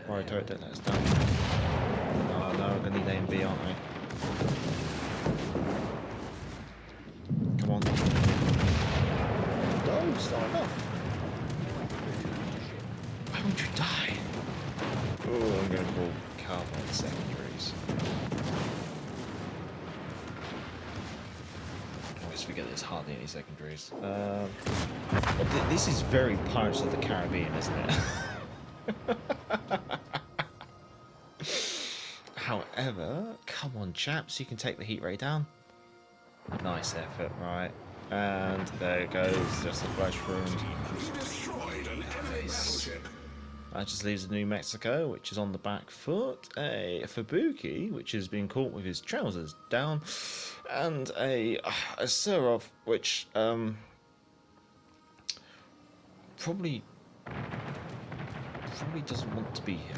Right, don't let us down. Oh no, we're gonna need A and B, aren't we? Come on. No, it's not enough. Why won't you die? Oh, I'm gonna pull carbon secondaries. I always forget there's hardly any secondaries. This is very Pirates of the Caribbean, isn't it? However, come on chaps, you can take the heat rate down. Nice effort, right. And there it goes, just a flash wound. Nice. That just leaves a New Mexico, which is on the back foot, a Fubuki, which has been caught with his trousers down, and a Serov, which probably doesn't want to be here.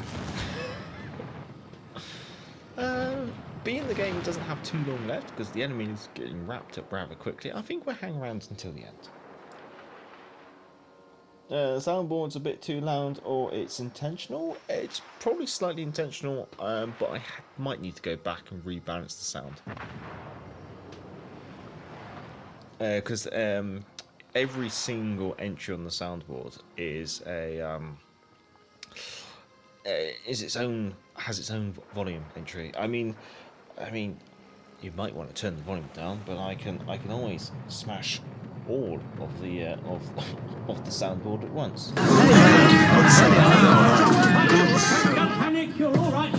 Being the game doesn't have too long left because the enemy is getting wrapped up rather quickly, I think we'll hang around until the end. The soundboard's a bit too loud, or it's intentional. It's probably slightly intentional, but I might need to go back and rebalance the sound. Because every single entry on the soundboard is has its own volume entry. I mean, you might want to turn the volume down, but I can always smash all of the of the soundboard at once. Don't panic, you're all right.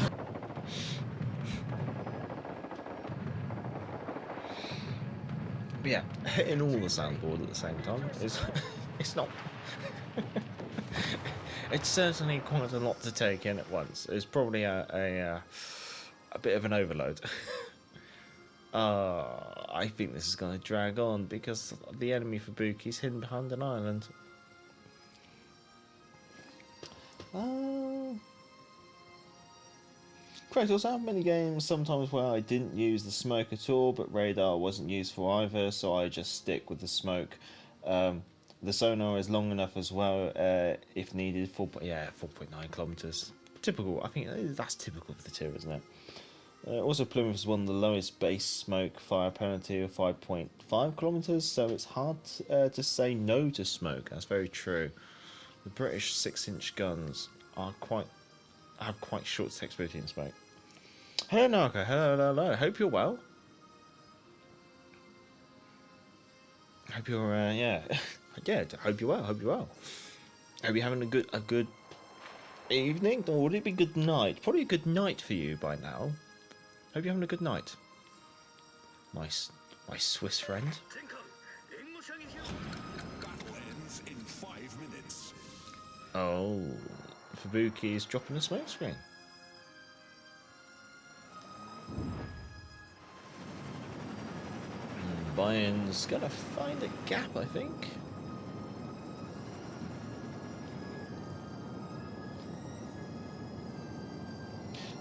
But yeah, hitting all the soundboard at the same time is it's not. It's certainly quite a lot to take in at once. It's probably a bit of an overload. I think this is going to drag on because the enemy Fubuki is hidden behind an island. Correct, also have many games sometimes where I didn't use the smoke at all, but radar wasn't used for either, so I just stick with the smoke. The sonar is long enough as well, if needed. 4.9 kilometers. Typical. I think that's typical for the tier, isn't it? Also, Plymouth is one of the lowest base smoke fire penalty of 5.5 kilometers, so it's hard to say no to smoke. That's very true. The British 6-inch guns are have quite short textability in smoke. Hello, Narco. Hello. Hope you're well. Hope you're yeah. Hope you're well. Hope you're having a good evening, or would it be good night? Probably a good night for you by now. Hope you're having a good night, my Swiss friend. Battle ends in 5 minutes. Oh, Fubuki is dropping a smoke screen. Bayern's gonna find a gap, I think.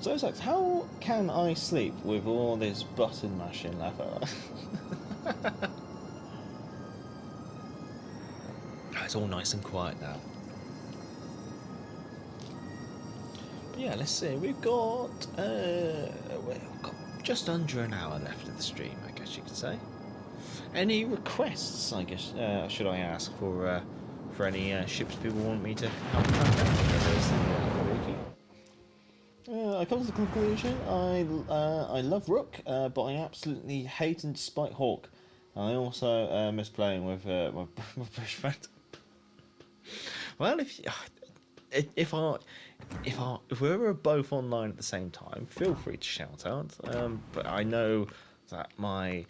So it's like, how can I sleep with all this button mashing left? It's all nice and quiet now. But yeah, let's see. We've got just under an hour left of the stream, I guess you could say. Any requests, I guess, should I ask for any ships people want me to help? comes to the conclusion. I love Rook, but I absolutely hate and despite Hawk. I also miss playing with my British friend. Well, if we were both online at the same time, feel free to shout out. But I know that my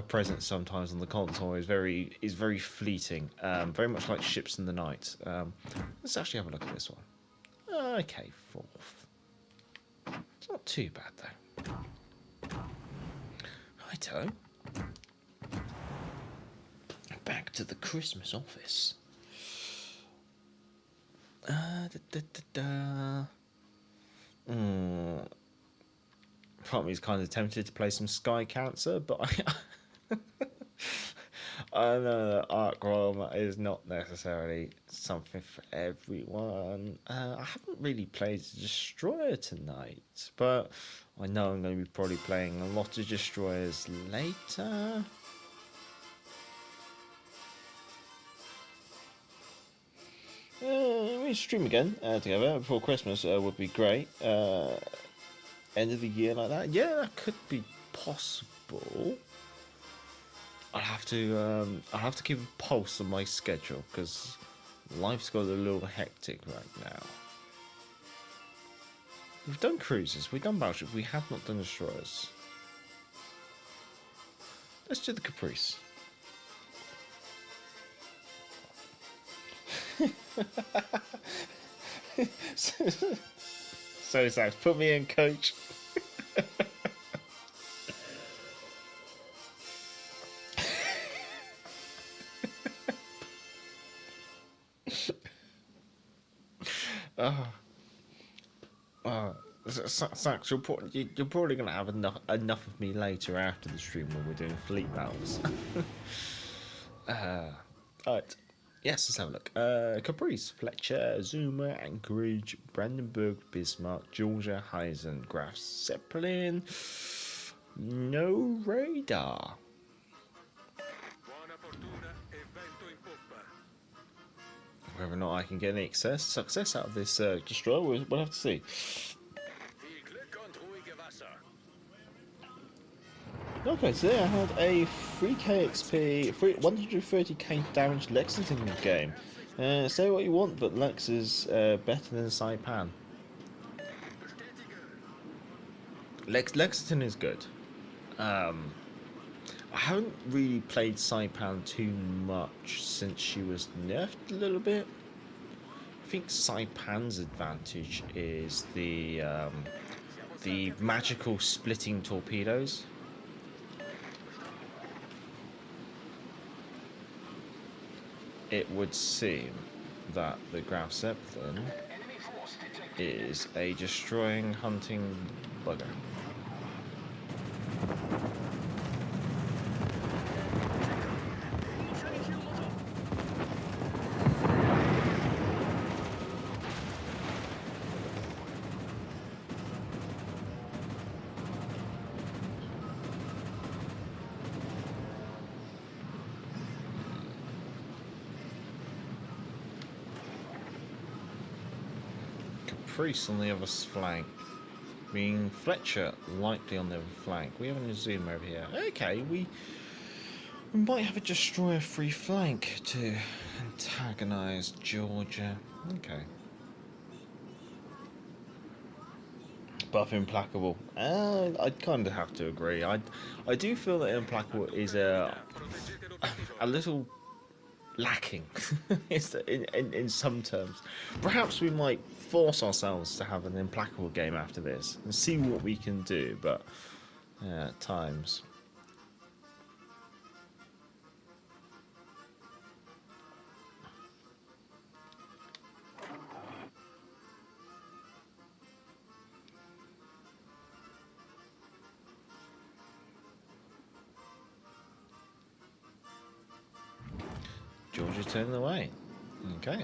presence sometimes on the console is very fleeting, very much like ships in the night. Let's actually have a look at this one. Okay, 4th. It's not too bad though. Righto. Back to the Christmas office. Part of me is kind of tempted to play some Sky Cancer, but I know that Arc Realm is not necessarily something for everyone. I haven't really played Destroyer tonight, but I know I'm going to be probably playing a lot of Destroyers later. We stream again together before Christmas would be great. End of the year like that, yeah, that could be possible. I'll have to keep a pulse on my schedule because life's got a little hectic right now. We've done cruises, we've done battleships, we have not done destroyers. Let's do the Caprice. So Zach, put me in, coach. Sax, you're probably going to have enough of me later after the stream when we're doing fleet battles. Alright. Yes, let's have a look. Caprice, Fletcher, Zuma, Anchorage, Brandenburg, Bismarck, Georgia, Heisen, Graf Zeppelin. No radar. Whether or not I can get any success out of this destroyer, we'll have to see. Okay, so I had a 3k XP, 130k damage Lexington game. Say what you want, but Lex is better than Saipan. Lexington is good. I haven't really played Saipan too much since she was nerfed a little bit. I think Saipan's advantage is the magical splitting torpedoes. It would seem that the Graf Zeppelin is a destroying, hunting bugger. Caprice on the other flank, being Fletcher likely on the other flank. We have a zoom over here. Okay, we might have a destroyer free flank to antagonize Georgia. Okay. Buff Implacable. I'd kind of have to agree. I do feel that Implacable is a little lacking in some terms. Perhaps we might force ourselves to have an Implacable game after this and see what we can do, but at times. Georgia turning away. Okay.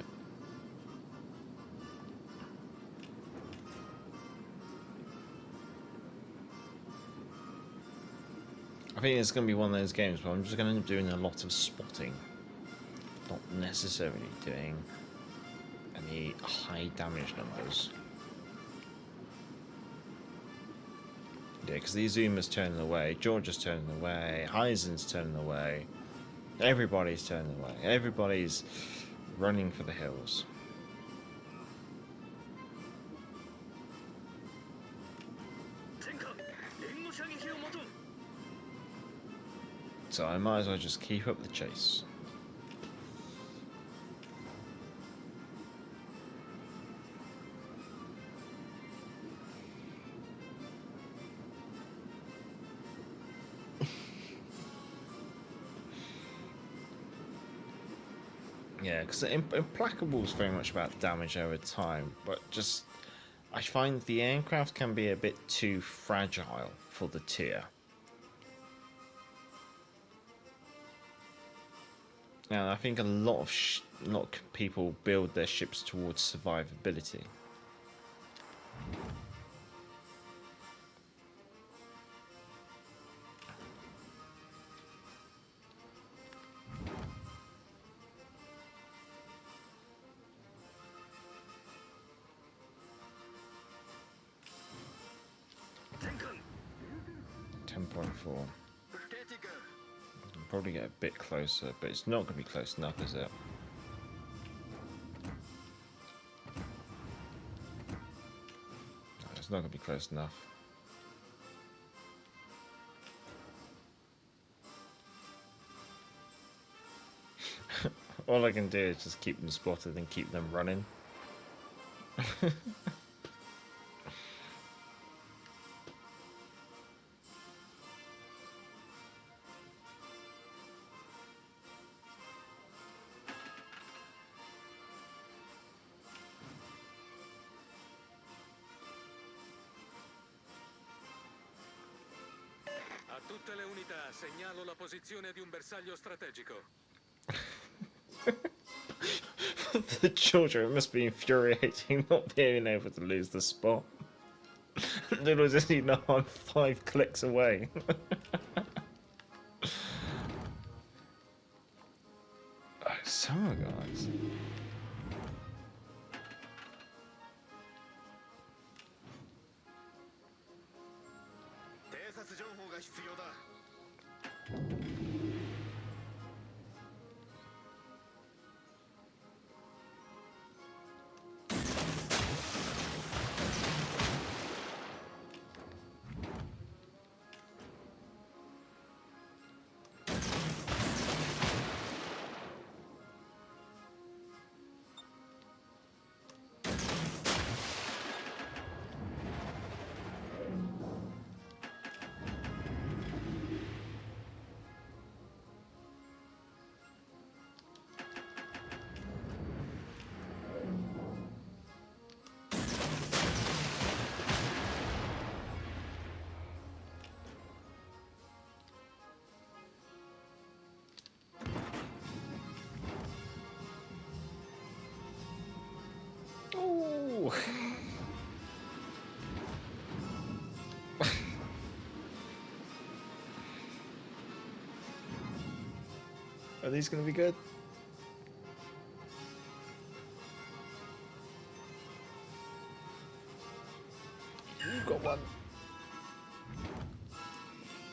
I think it's going to be one of those games where I'm just going to end up doing a lot of spotting, not necessarily doing any high damage numbers. Yeah, because the Izuma's turning away, Georgia's turning away, Heisen's turning away, everybody's turning away, everybody's running for the hills. So I might as well just keep up the chase. Yeah, because Implacable is very much about damage over time, but just I find the aircraft can be a bit too fragile for the tier. And I think a lot of people build their ships towards survivability. Probably get a bit closer, but it's not going to be close enough, is it? No, it's not going to be close enough. All I can do is just keep them spotted and keep them running. Tutte le unità, segnalo la posizione di un bersaglio strategico. The children must be infuriating not being able to lose the spot. Little does he know I'm 5 clicks away. Oh, summer guys. Are these going to be good? You've got one.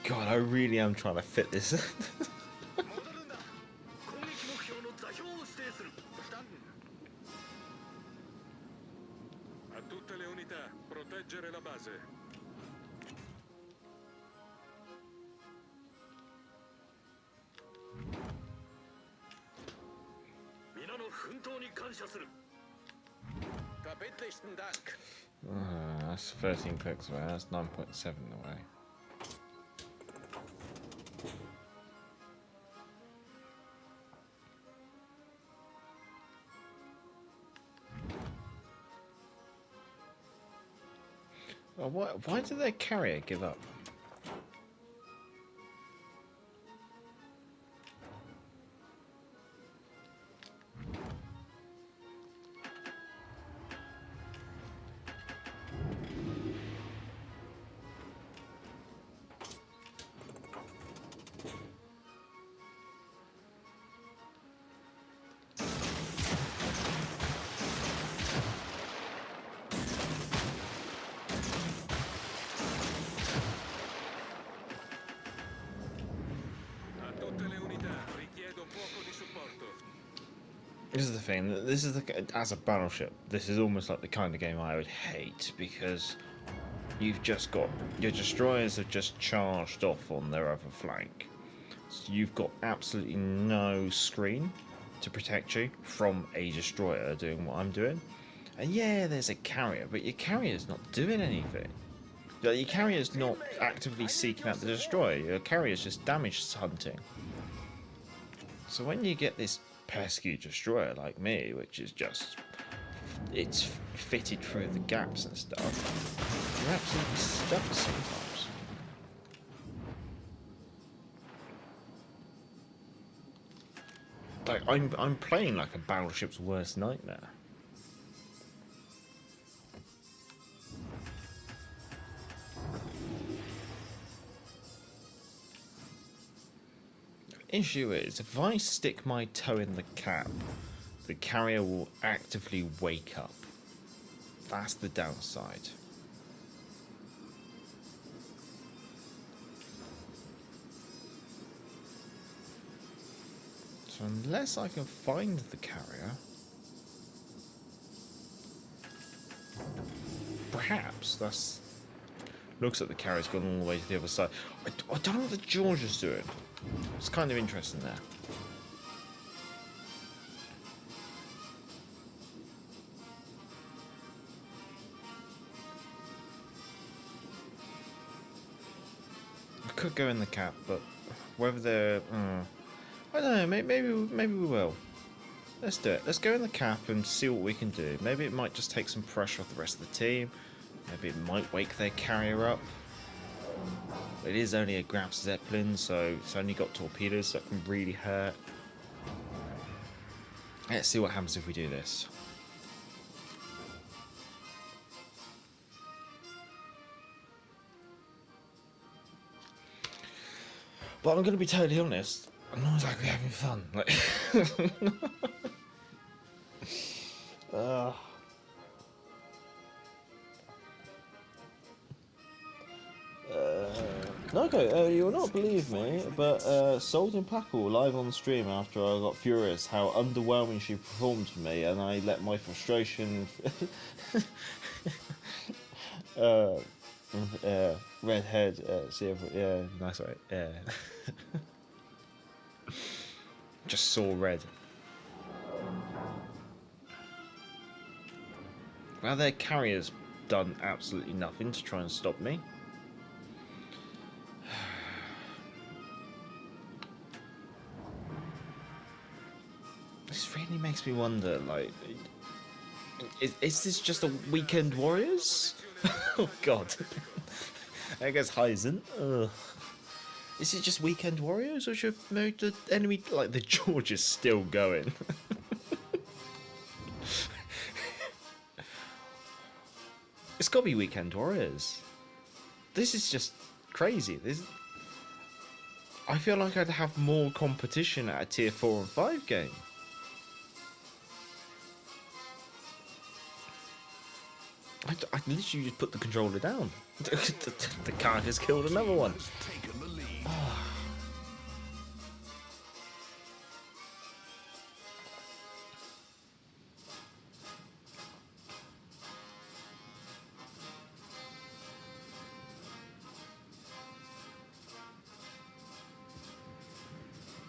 God, I really am trying to fit this. A tutte le unità, proteggere la base. Verbindlichsten Dank. That's 13 clicks away, that's 9.7 away. Oh, why did their carrier give up? This is the thing. This is as a battleship, this is almost like the kind of game I would hate, because you've just got your destroyers have just charged off on their other flank. So you've got absolutely no screen to protect you from a destroyer doing what I'm doing. And yeah, there's a carrier, but your carrier's not doing anything. Your carrier's not actively seeking out the destroyer. Your carrier's just damage hunting. So when you get this pesky destroyer like me, which is just, it's fitted through the gaps and stuff, you're absolutely stuck sometimes. Like I'm playing like a battleship's worst nightmare. Issue is, if I stick my toe in the cap, the carrier will actively wake up. That's the downside. So unless I can find the carrier, perhaps that's... Looks like the carrier's gone all the way to the other side. I don't know what the George is doing. It's kind of interesting there. I could go in the cap, but whether they're... I don't know, maybe we will. Let's do it. Let's go in the cap and see what we can do. Maybe it might just take some pressure off the rest of the team. Maybe it might wake their carrier up. It is only a Graf Zeppelin, so it's only got torpedoes, so it can really hurt. Let's see what happens if we do this. But I'm going to be totally honest, I'm not exactly having fun. Like, Okay, you will not believe me, but sold Implacable live on stream after I got furious how underwhelming she performed for me, and I let my frustration redhead see if, yeah, nice, right, yeah. Just saw red. Well, their carrier's done absolutely nothing to try and stop me. This really makes me wonder, like, is this just a Weekend Warriors? Oh god. I guess Heisen. Ugh. Is it just Weekend Warriors, or should the enemy, like the George, is still going? It's gotta be Weekend Warriors. This is just crazy. I feel like I'd have more competition at a tier 4 and 5 game. I literally just put the controller down. The car just killed another one.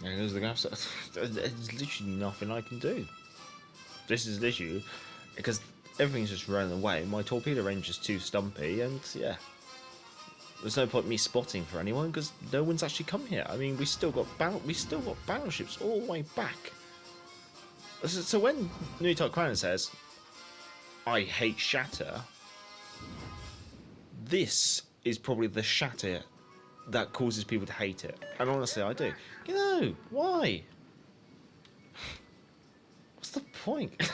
There goes the gas. There's literally nothing I can do. This is literally because everything's just running away. My torpedo range is too stumpy, and yeah, there's no point me spotting for anyone because no one's actually come here. I mean, we still got battleships all the way back. So when Minotaur Crown says, "I hate shatter," this is probably the shatter that causes people to hate it. And honestly, I do. You know, why? What's the point?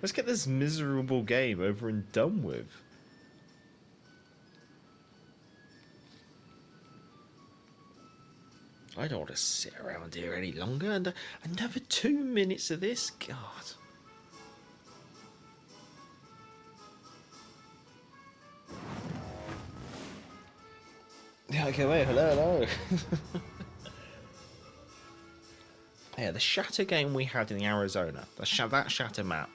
Let's get this miserable game over and done with. I don't want to sit around here any longer. And another 2 minutes of this? God. Yeah, okay, wait, hello. Yeah, the Shatter game we had in Arizona, that Shatter map,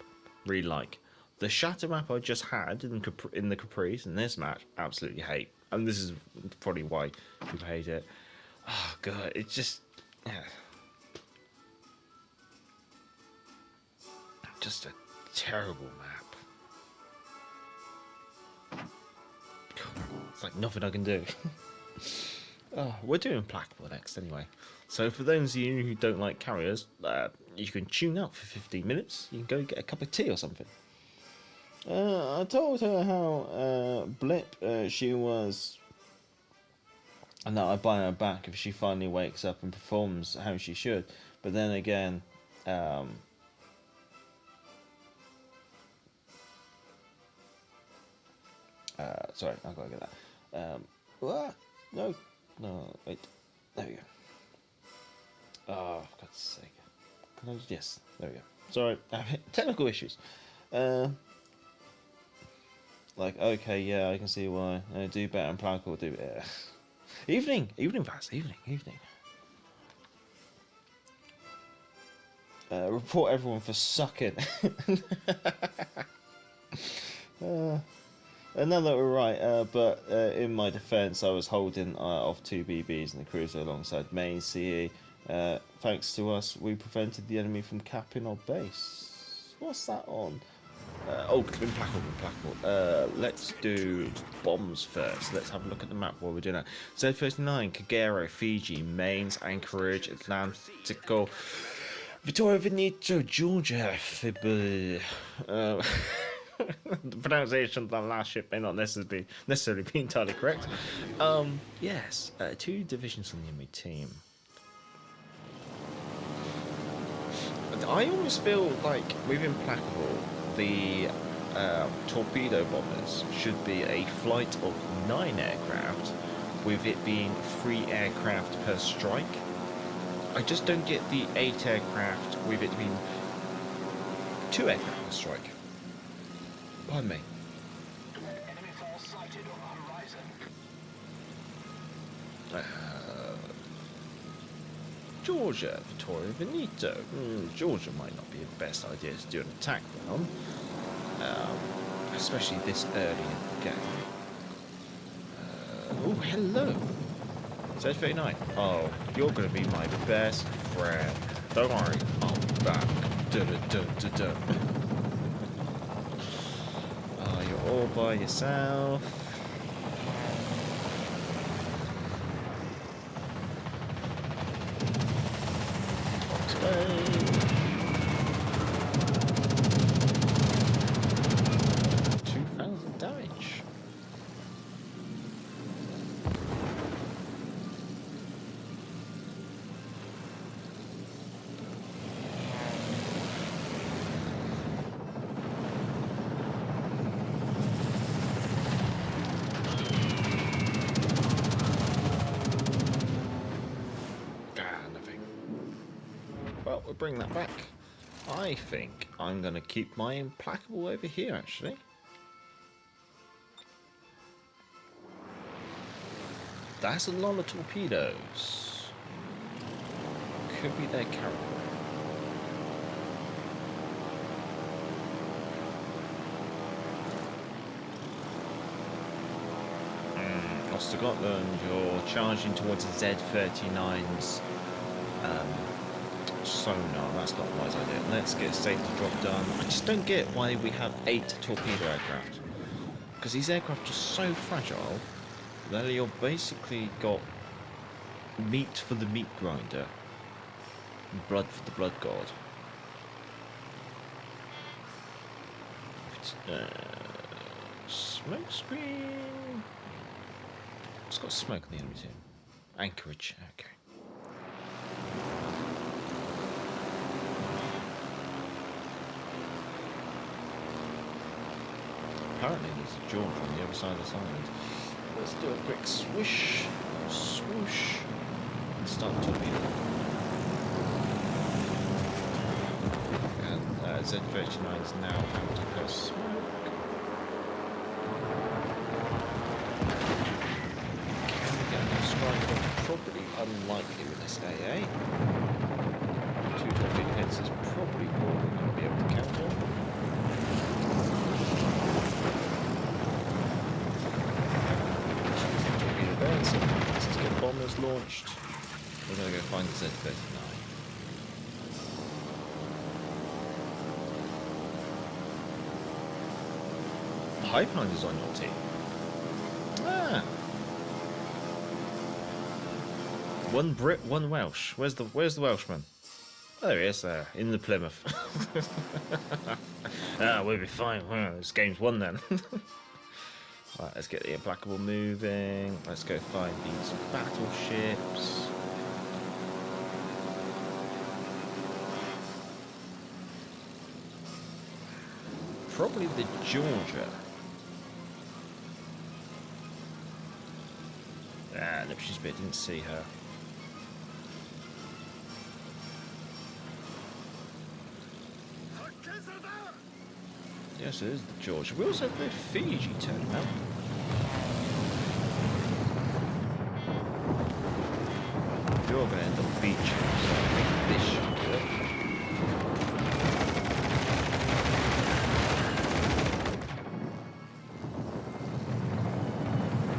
really like. The Shatter map I just had in the Caprice in this match, absolutely hate. And this is probably why people hate it. Oh god, it's just, yeah. Just a terrible map. It's like nothing I can do. Oh, we're doing Implacable next anyway. So for those of you who don't like carriers, you can tune out for 15 minutes. You can go get a cup of tea or something. I told her how blip she was, and that I'd buy her back if she finally wakes up and performs how she should. But then again, sorry, I've got to get that. What? No, wait. There we go. Oh, for God's sake. Can I just, yes, there we go. Sorry, technical issues. Like, okay, yeah, I can see why. Do better Implacable, do better. Evening, fast, evening. Report everyone for sucking. Now that we're right, but in my defence, I was holding off 2 BBs in the cruiser alongside main CE. Thanks to us, we prevented the enemy from capping our base. What's that on? Implacable. Let's do bombs first. Let's have a look at the map while we're doing that. Z39, Kagero, Fiji, Mains, Anchorage, Atlantico, Vittoria Veneto, Georgia, Fibber. The pronunciation of that last ship may not necessarily be entirely correct. Yes, 2 divisions on the enemy team. I always feel like with Implacable, the torpedo bombers should be a flight of 9 aircraft, with it being 3 aircraft per strike. I just don't get the 8 aircraft with it being 2 aircraft per strike. Pardon me. Enemy force sighted on the horizon. Georgia, Vittoria Veneto. Georgia might not be the best idea to do an attack on, especially this early in the game. Oh, hello. Z39. Oh, you're going to be my best friend. Don't worry, I'll be back. Dun. Oh, you're all by yourself. Away. 2,000 damage. Well, we'll bring that back. I think I'm going to keep my Implacable over here, actually. That's a lot of torpedoes. Could be their carrier. Scotland, you're charging towards the Z39's sonar. That's not a wise idea. Let's get a safety drop done. I just don't get why we have 8 torpedo aircraft, because these aircraft are so fragile that you're basically got meat for the meat grinder, blood for the blood god. Smoke screen. It's got smoke on the enemy team. Anchorage. Okay. Apparently there's a George on the other side of the island. Let's do a quick swish, swoosh, and start torpedo. And Z39 is now out of her smoke. Can we get a strike off? Probably unlikely with this AA. this is probably all we're going to be able to count on. There, so let's just get bombers launched. We're going to go find the Z-39. Highfinder's on your team. Ah. One Brit, one Welsh. Where's the Welshman? Oh, there he is, in the Plymouth. We'll be fine. Well, this game's won then. Right, let's get the Implacable moving. Let's go find these battleships. Probably the Georgia. Ah, no, she's bit. Didn't see her. Yes, it is the Georgia. We also have the Fiji turning up. You're going to end up beaching, so I think this should do it.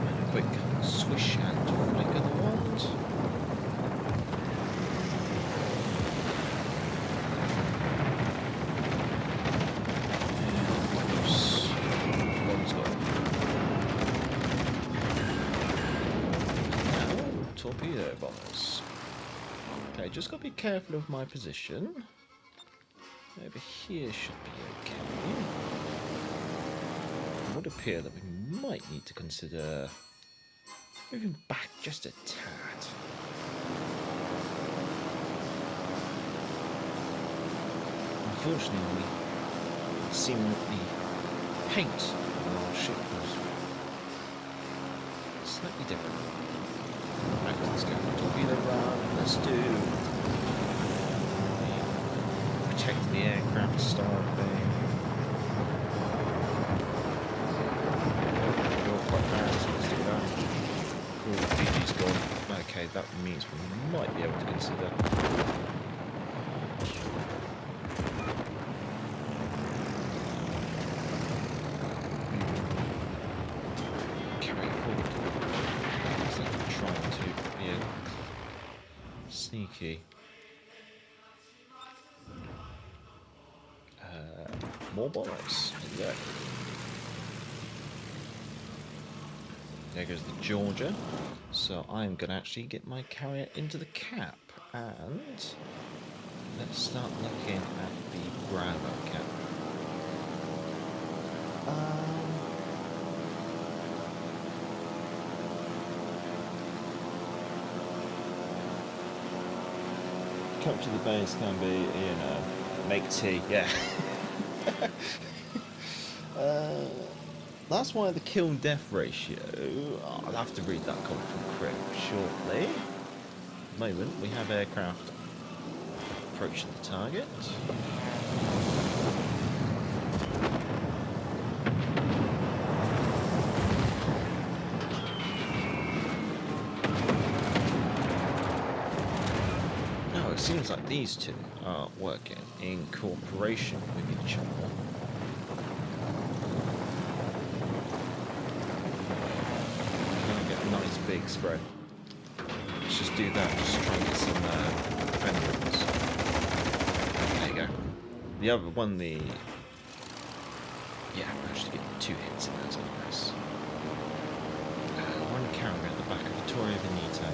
And a quick swish and flick of the wand. Torpedo bombers. Okay, just got to be careful of my position. Over here should be okay. It would appear that we might need to consider moving back just a tad. Unfortunately, it seemed that the paint on our ship was slightly different. Right, let's go torpedo run. Let's do protect the aircraft style thing. You're quite bad, so let's do that. Cool, Fiji's gone. Okay, that means we might be able to consider. Sneaky. More bombers. Yeah. There goes the Georgia. So I'm going to actually get my carrier into the cap. And let's start looking at the Bravo cap. Capture the base can be, you know, make tea, yeah. That's why the kill-death ratio, I'll have to read that comment from Crib shortly. At the moment, we have aircraft approaching the target. It seems like these two are working in cooperation with each other. Gonna get a nice big spread. Let's just do that, just try and get some defenders. There you go. The other one, yeah, I managed to get 2 hits in that, so nice. One carrier at the back of Vittoria Veneto.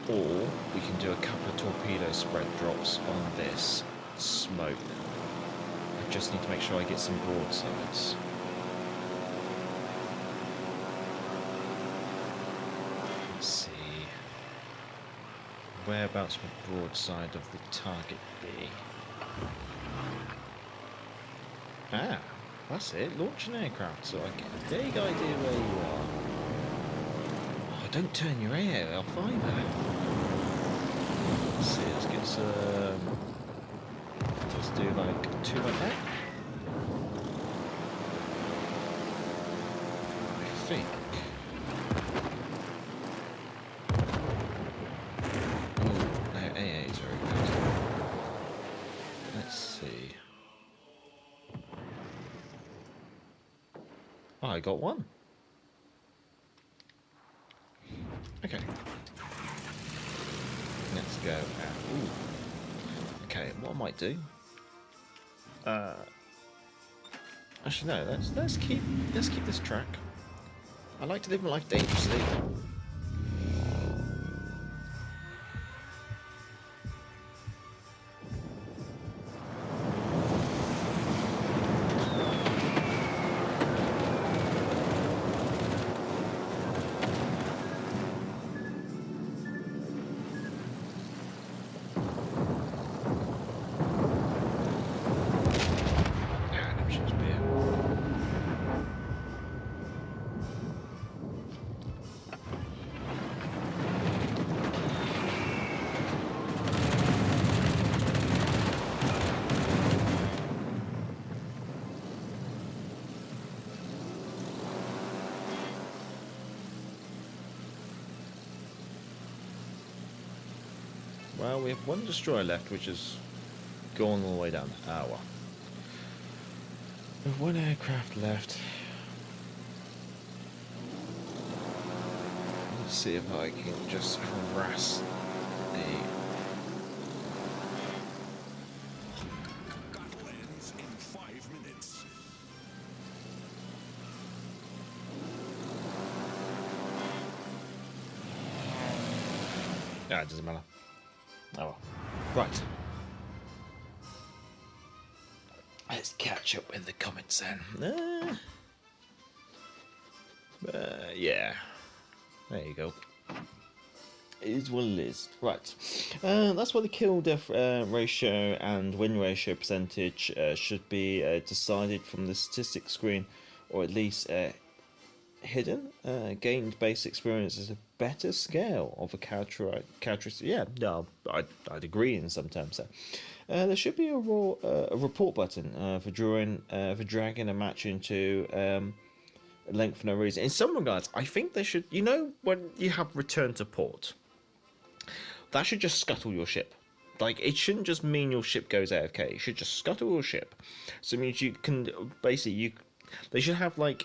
Or we can do a couple of torpedo spread drops on this smoke. I just need to make sure I get some broadsides. Let's see. Whereabouts would broadside of the target be? Ah, that's it. Launch an aircraft so I get a vague idea where you are. Oh, don't turn your AO off either. Let's see, let's get some... Let's do like 2 like that. I think. Oh, no, AA is very good. Oh, I got one. Okay. Let's go. Ooh. Okay, what I might do. Actually, no. Let's keep this track. I like to live my life dangerously. Well, we have one destroyer left, which has gone all the way down. Ah, well. We have one aircraft left. Let's see if I can just harass the... Battle ends in 5 minutes. Ah, it doesn't matter. Oh well. Right. Let's catch up with the comments then. Yeah. There you go. It is what it is. Right. That's what the kill-death ratio and win ratio percentage should be decided from the statistics screen, or at least hidden. Gained base experience is a better scale of a characteristic. Yeah, no, I'd agree in some terms there. There should be a report button for dragging a match into length for no reason. In some regards, I think they should. You know, when you have return to port, that should just scuttle your ship. Like, it shouldn't just mean your ship goes AFK. It should just scuttle your ship. So it means you can basically they should have, like,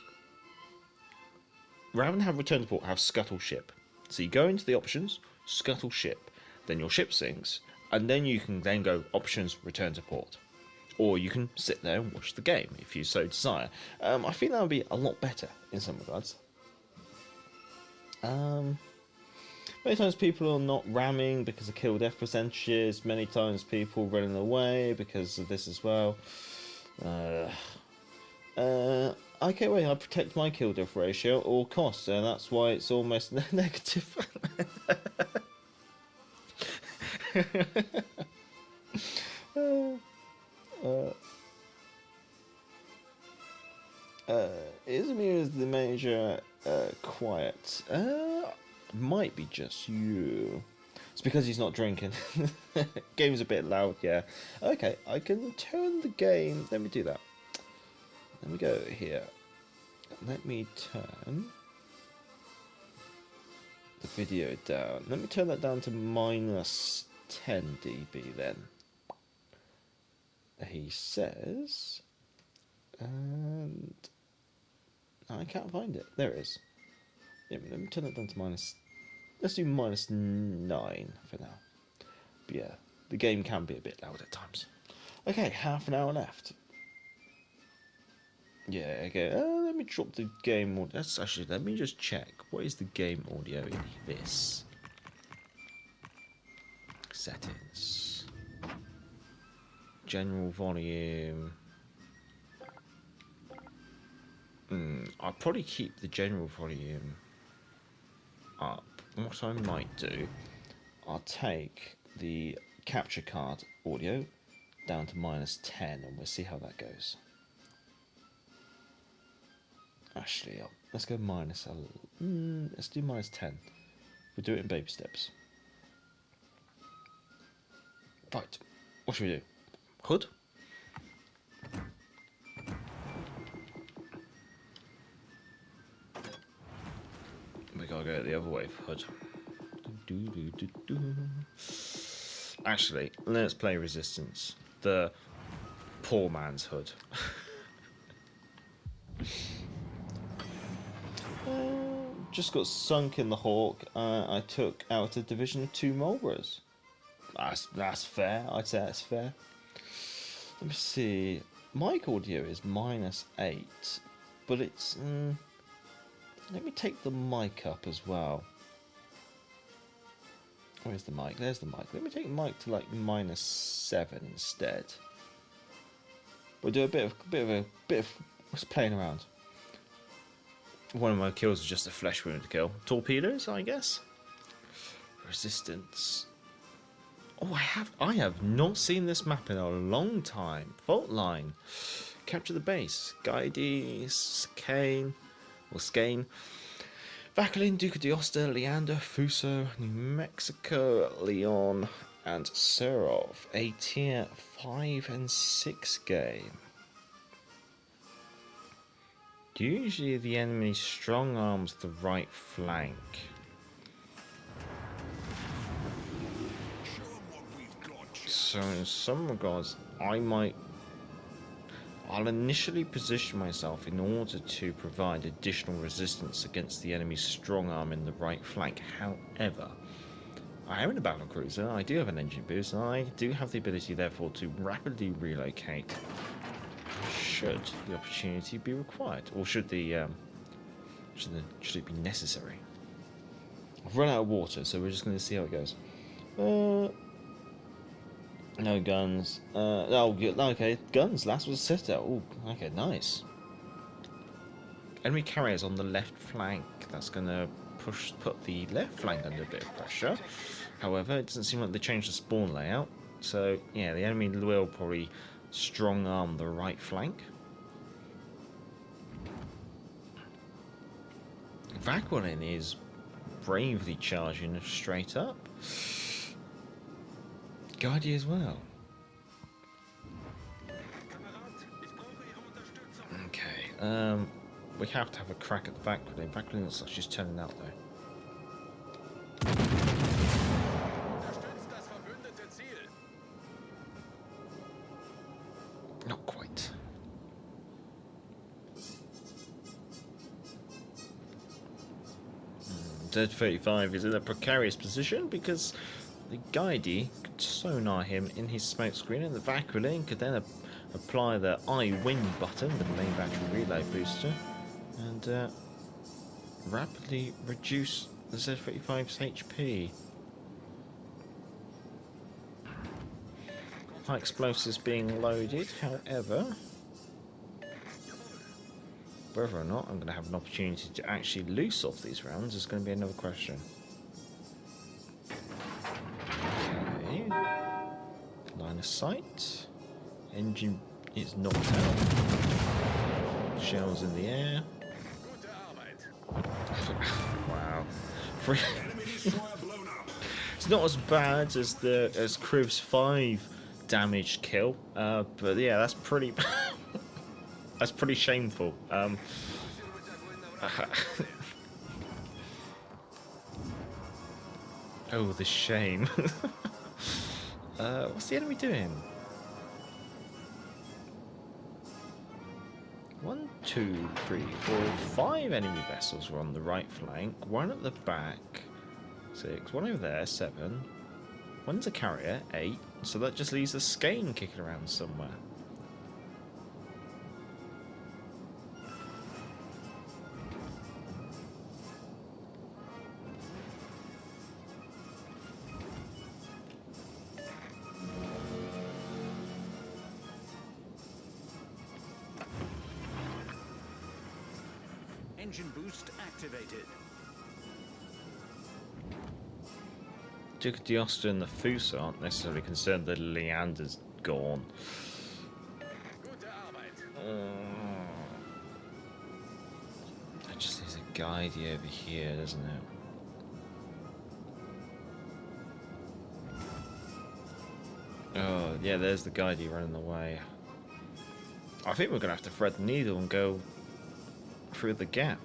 rather than have return to port, have scuttle ship. So you go into the options, scuttle ship, then your ship sinks, and then you can then go options, return to port. Or you can sit there and watch the game if you so desire. I think that would be a lot better in some regards. Many times people are not ramming because of kill death percentages. Many times people running away because of this as well. Okay, wait, I protect my kill death ratio at all costs, and that's why it's almost negative. Is Amir the major quiet? Might be just you. It's because he's not drinking. Game's a bit loud, yeah. Okay, I can turn the game. Let me do that. Let me go here. Let me turn the video down. Let me turn that down to minus 10 dB then. He says, and I can't find it. There it is. Yeah, let me turn it down to minus. Let's do minus 9 for now. But yeah, the game can be a bit loud at times. Okay, half an hour left. Yeah, okay. Let me drop the game audio. That's actually. Let me just check. What is the game audio in this? Settings. General volume. I'll probably keep the general volume up. What I might do, I'll take the capture card audio down to minus 10 and we'll see how that goes. Actually, let's go minus. Let's do minus 10. We'll do it in baby steps. Right. What should we do? Hood? We gotta go the other way for hood. Actually, let's play resistance. The poor man's hood. just got sunk in the Hawk. I took out a division of 2 Marlboroughs. That's fair. I'd say that's fair. Let me see. Mic audio is -8, but it's. Let me take the mic up as well. Where's the mic? There's the mic. Let me take the mic to like -7 instead. We'll do a bit of just playing around. One of my kills is just a flesh wound kill. Torpedoes, I guess. Resistance. Oh, I have not seen this map in a long time. Fault line. Capture the base. Guide, Skane, or Skane. Vacalin, Duca d'Aosta, Leander, Fuso, New Mexico, Leon, and Serov. A tier 5 and 6 game. Usually the enemy strong arms the right flank. So in some regards, I'll initially position myself in order to provide additional resistance against the enemy's strong arm in the right flank. However, I am in a battle cruiser, I do have an engine boost, and I do have the ability therefore to rapidly relocate should the opportunity be required, or should it be necessary. I've run out of water, so we're just going to see how it goes. No guns. Oh, okay, guns. Last was a citadel. Oh, okay, nice. Enemy carriers on the left flank. That's going to put the left flank under a bit of pressure. However, it doesn't seem like they changed the spawn layout. So, yeah, the enemy will probably strong arm the right flank. Vagwalin is bravely charging straight up. Guardi as well. Okay, we have to have a crack at the Vagwalin. Vagwalin looks like she's turning out though. Not quite. Z35 is in a precarious position because the Guidey could sonar him in his smoke screen, and the Vacrolin could then apply the I win button, the main battery reload booster, and rapidly reduce the Z35's HP. High explosives being loaded, however, whether or not I'm going to have an opportunity to actually loose off these rounds is going to be another question. Okay. Line of sight. Engine is knocked out. Shells in the air. Wow. It's not as bad as Crib's 5 damaged kill, but yeah, that's pretty that's pretty shameful. Oh, the shame. What's the enemy doing? 1, 2, 3, 4, 5 enemy vessels were on the right flank, 1 at the back, 6, 1 over there, 7, 1's a carrier, 8, so that just leaves a skein kicking around somewhere. Engine boost activated. Duca d'Aosta and the Fuso aren't necessarily concerned that Leander's gone. That just leaves a guidey over here, doesn't it? Oh, yeah, there's the guidey running away. I think we're going to have to thread the needle and go through the gap.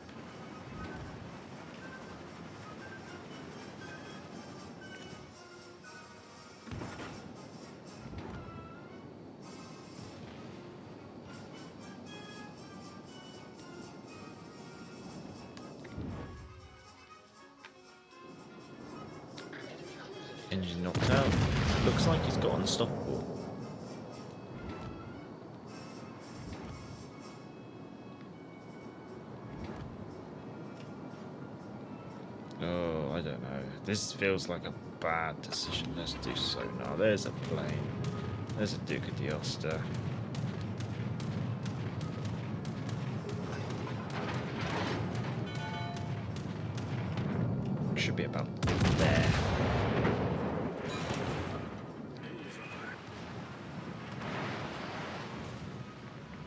Engine knocked out. Looks like he's got unstoppable. Oh, I don't know. This feels like a bad decision. Let's do sonar. There's a plane. There's a Duke of D'Oster. Should be about there.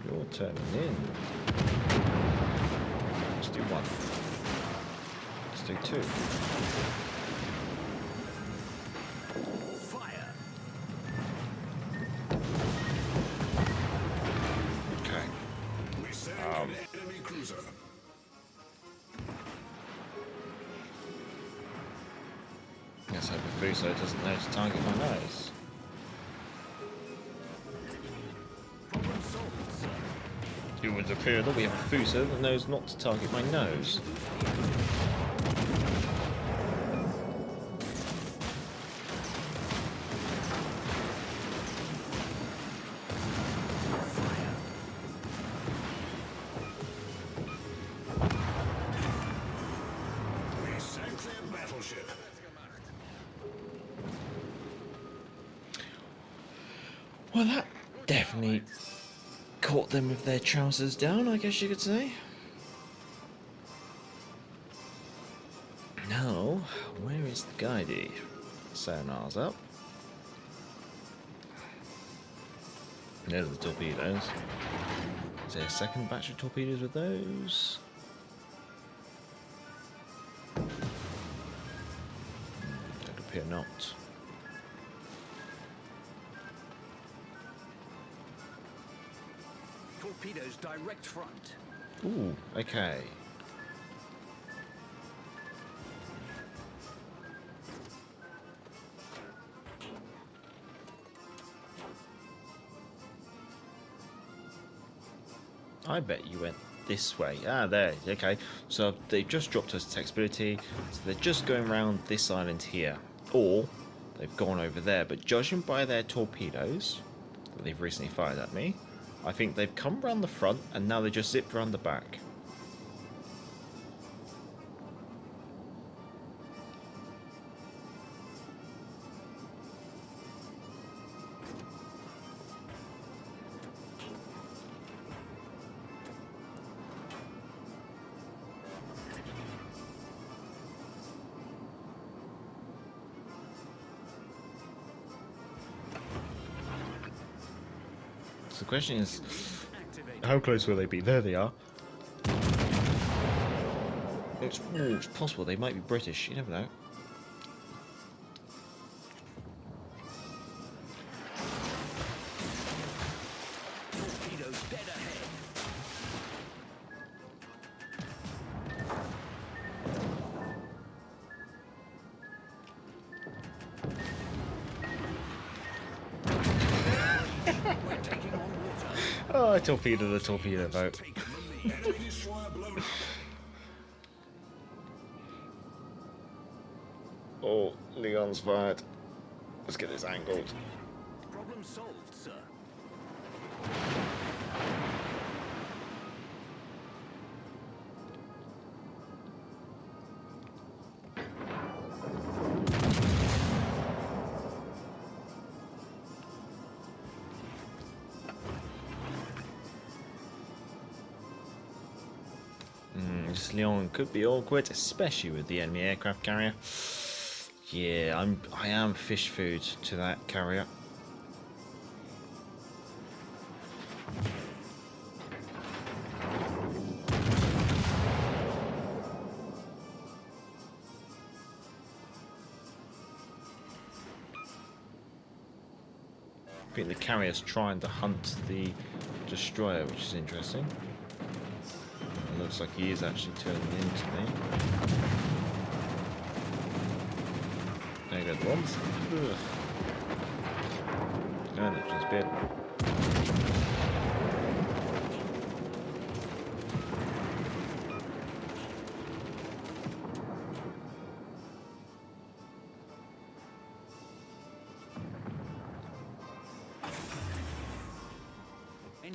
You're turning in. Let's do one. Let's do two. Fire! Okay. We sank an enemy cruiser. Let's hope the Fuso doesn't know to target my nose. Problem solved, sir. It would appear that we have a Fuso that knows not to target my nose. We sank their battleship. Well, that definitely caught them with their trousers down, I guess you could say. Now, where is the guidey? Sonar's up. There's the torpedoes. Is there a second batch of torpedoes with those? Don't appear not. Torpedoes direct front. Ooh, okay. I bet you went this way. Ah, there. Okay. So they've just dropped us textability. So they're just going around this island here. Or they've gone over there. But judging by their torpedoes that they've recently fired at me, I think they've come around the front and now they just zipped around the back. So the question is, how close will they be? There they are. It's possible they might be British, you never know. Torpedoes dead ahead. We're taking on water. Oh, I torpedoed the torpedo boat. Enemy destroyer blown up. Oh, Leon's fired. Let's get this angled. Problem solved, sir. This Leon could be awkward, especially with the enemy aircraft carrier. Yeah, I am fish food to that carrier. I think the carrier's trying to hunt the destroyer, which is interesting. It looks like he is actually turning into me. There you go, the bombs. Ugh. And it just bit.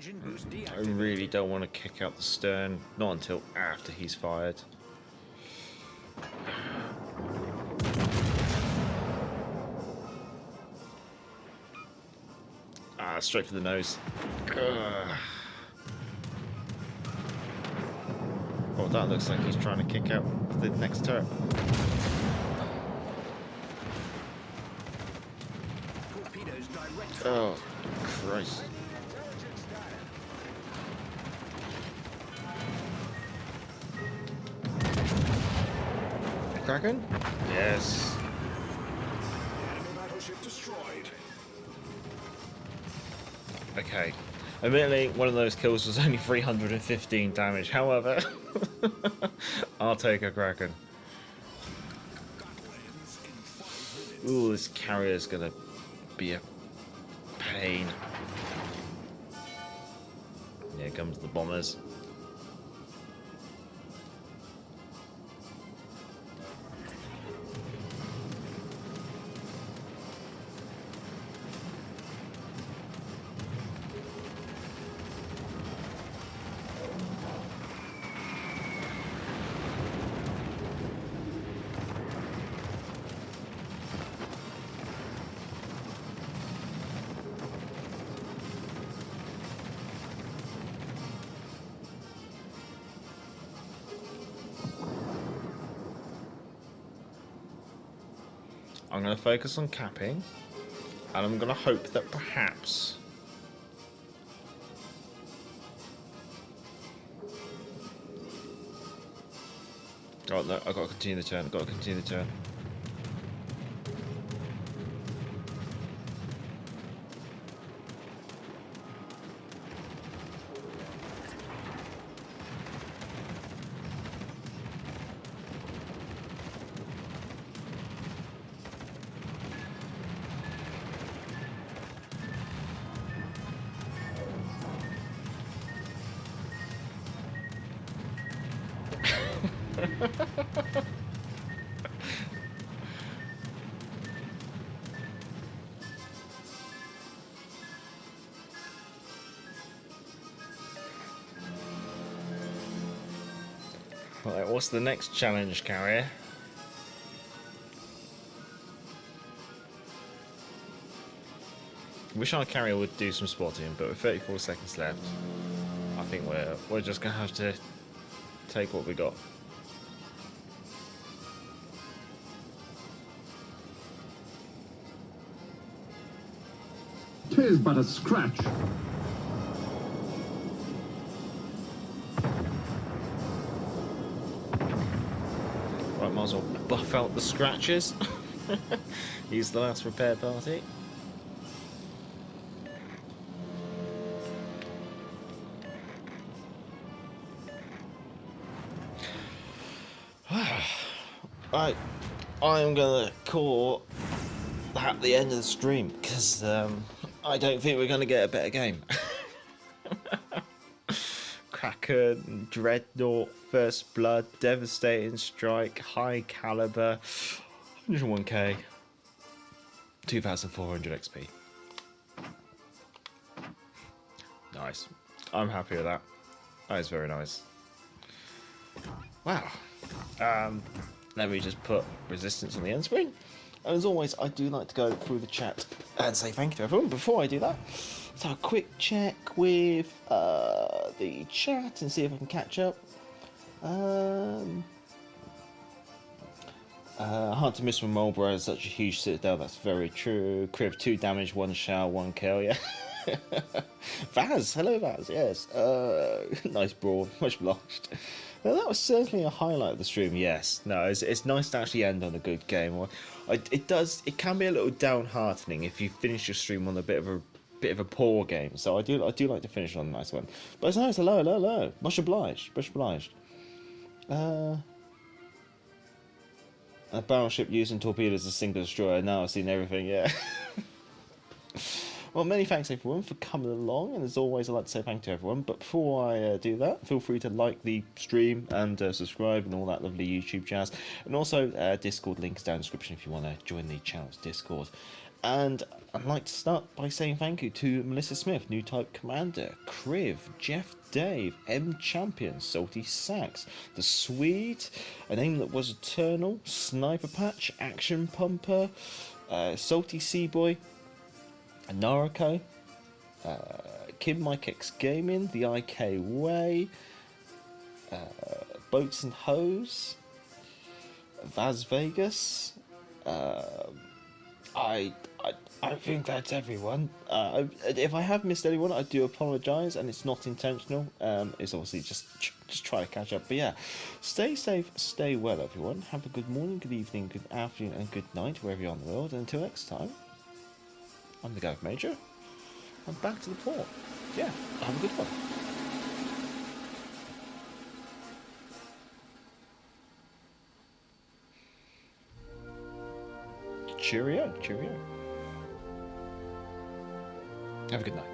Engine boost I deactivated. really don't want to kick out the stern, not until after he's fired. Ah, straight for the nose. Ugh. Oh, that looks like he's trying to kick out the next turret. Torpedoes direct. Oh, Christ. Kraken? Yes. Enemy battleship destroyed. Okay. Admittedly, one of those kills was only 315 damage. However, I'll take a Kraken. Ooh, this carrier's gonna be a pain. Here comes the bombers. I'm going to focus on capping, and I'm going to hope that perhaps oh no, I've got to continue the turn, Right, what's the next challenge, carrier? Wish our carrier would do some spotting, but with 34 seconds left, I think we're just gonna have to take what we got. "'Tis but a scratch." Right, might as well buff out the scratches. He's the last repair party. Right, I'm gonna call that the end of the stream because I don't think we're gonna get a better game. Kraken, Dreadnought, First Blood, Devastating Strike, High Caliber, 101k, 2,400 XP. Nice. I'm happy with that. That is very nice. Wow. Let me just put resistance on the end screen. And as always, I do like to go through the chat and say thank you to everyone. Before I do that, so a quick check with the chat and see if I can catch up. Hard to miss when Marlborough is such a huge citadel. That's very true. Criv 2 damage, 1 shell, 1 kill. Yeah. Vaz, hello Vaz. Yes. Nice brawl. Much obliged. Now, that was certainly a highlight of the stream. Yes. No, it's nice to actually end on a good game. It can be a little downheartening if you finish your stream on a bit of a poor game. So I do like to finish on a nice one. But it's nice. Hello. Much obliged. A battleship using torpedoes as a single destroyer. Now I've seen everything. Yeah. Well, many thanks everyone for coming along, and as always I'd like to say thank you to everyone, but before I do that, feel free to like the stream and subscribe and all that lovely YouTube jazz, and also Discord links down in the description if you want to join the channel's Discord. And I'd like to start by saying thank you to Melissa Smith, New Type Commander, Kriv, Jeff Dave, M Champion, Salty Sax, The Swede, A Name That Was Eternal, Sniper Patch, Action Pumper, Salty Seaboy, Naruko, Kim Mike X Gaming, The IK Way, Boats and Hose, Vaz Vegas. I think that's everyone. If I have missed anyone, I do apologise, and it's not intentional. It's obviously just try to catch up. But yeah, stay safe, stay well, everyone. Have a good morning, good evening, good afternoon, and good night wherever you're on the world. And until next time, I'm the Gareth Major. I'm back to the port. Yeah, have a good one. Cheerio, cheerio. Have a good night.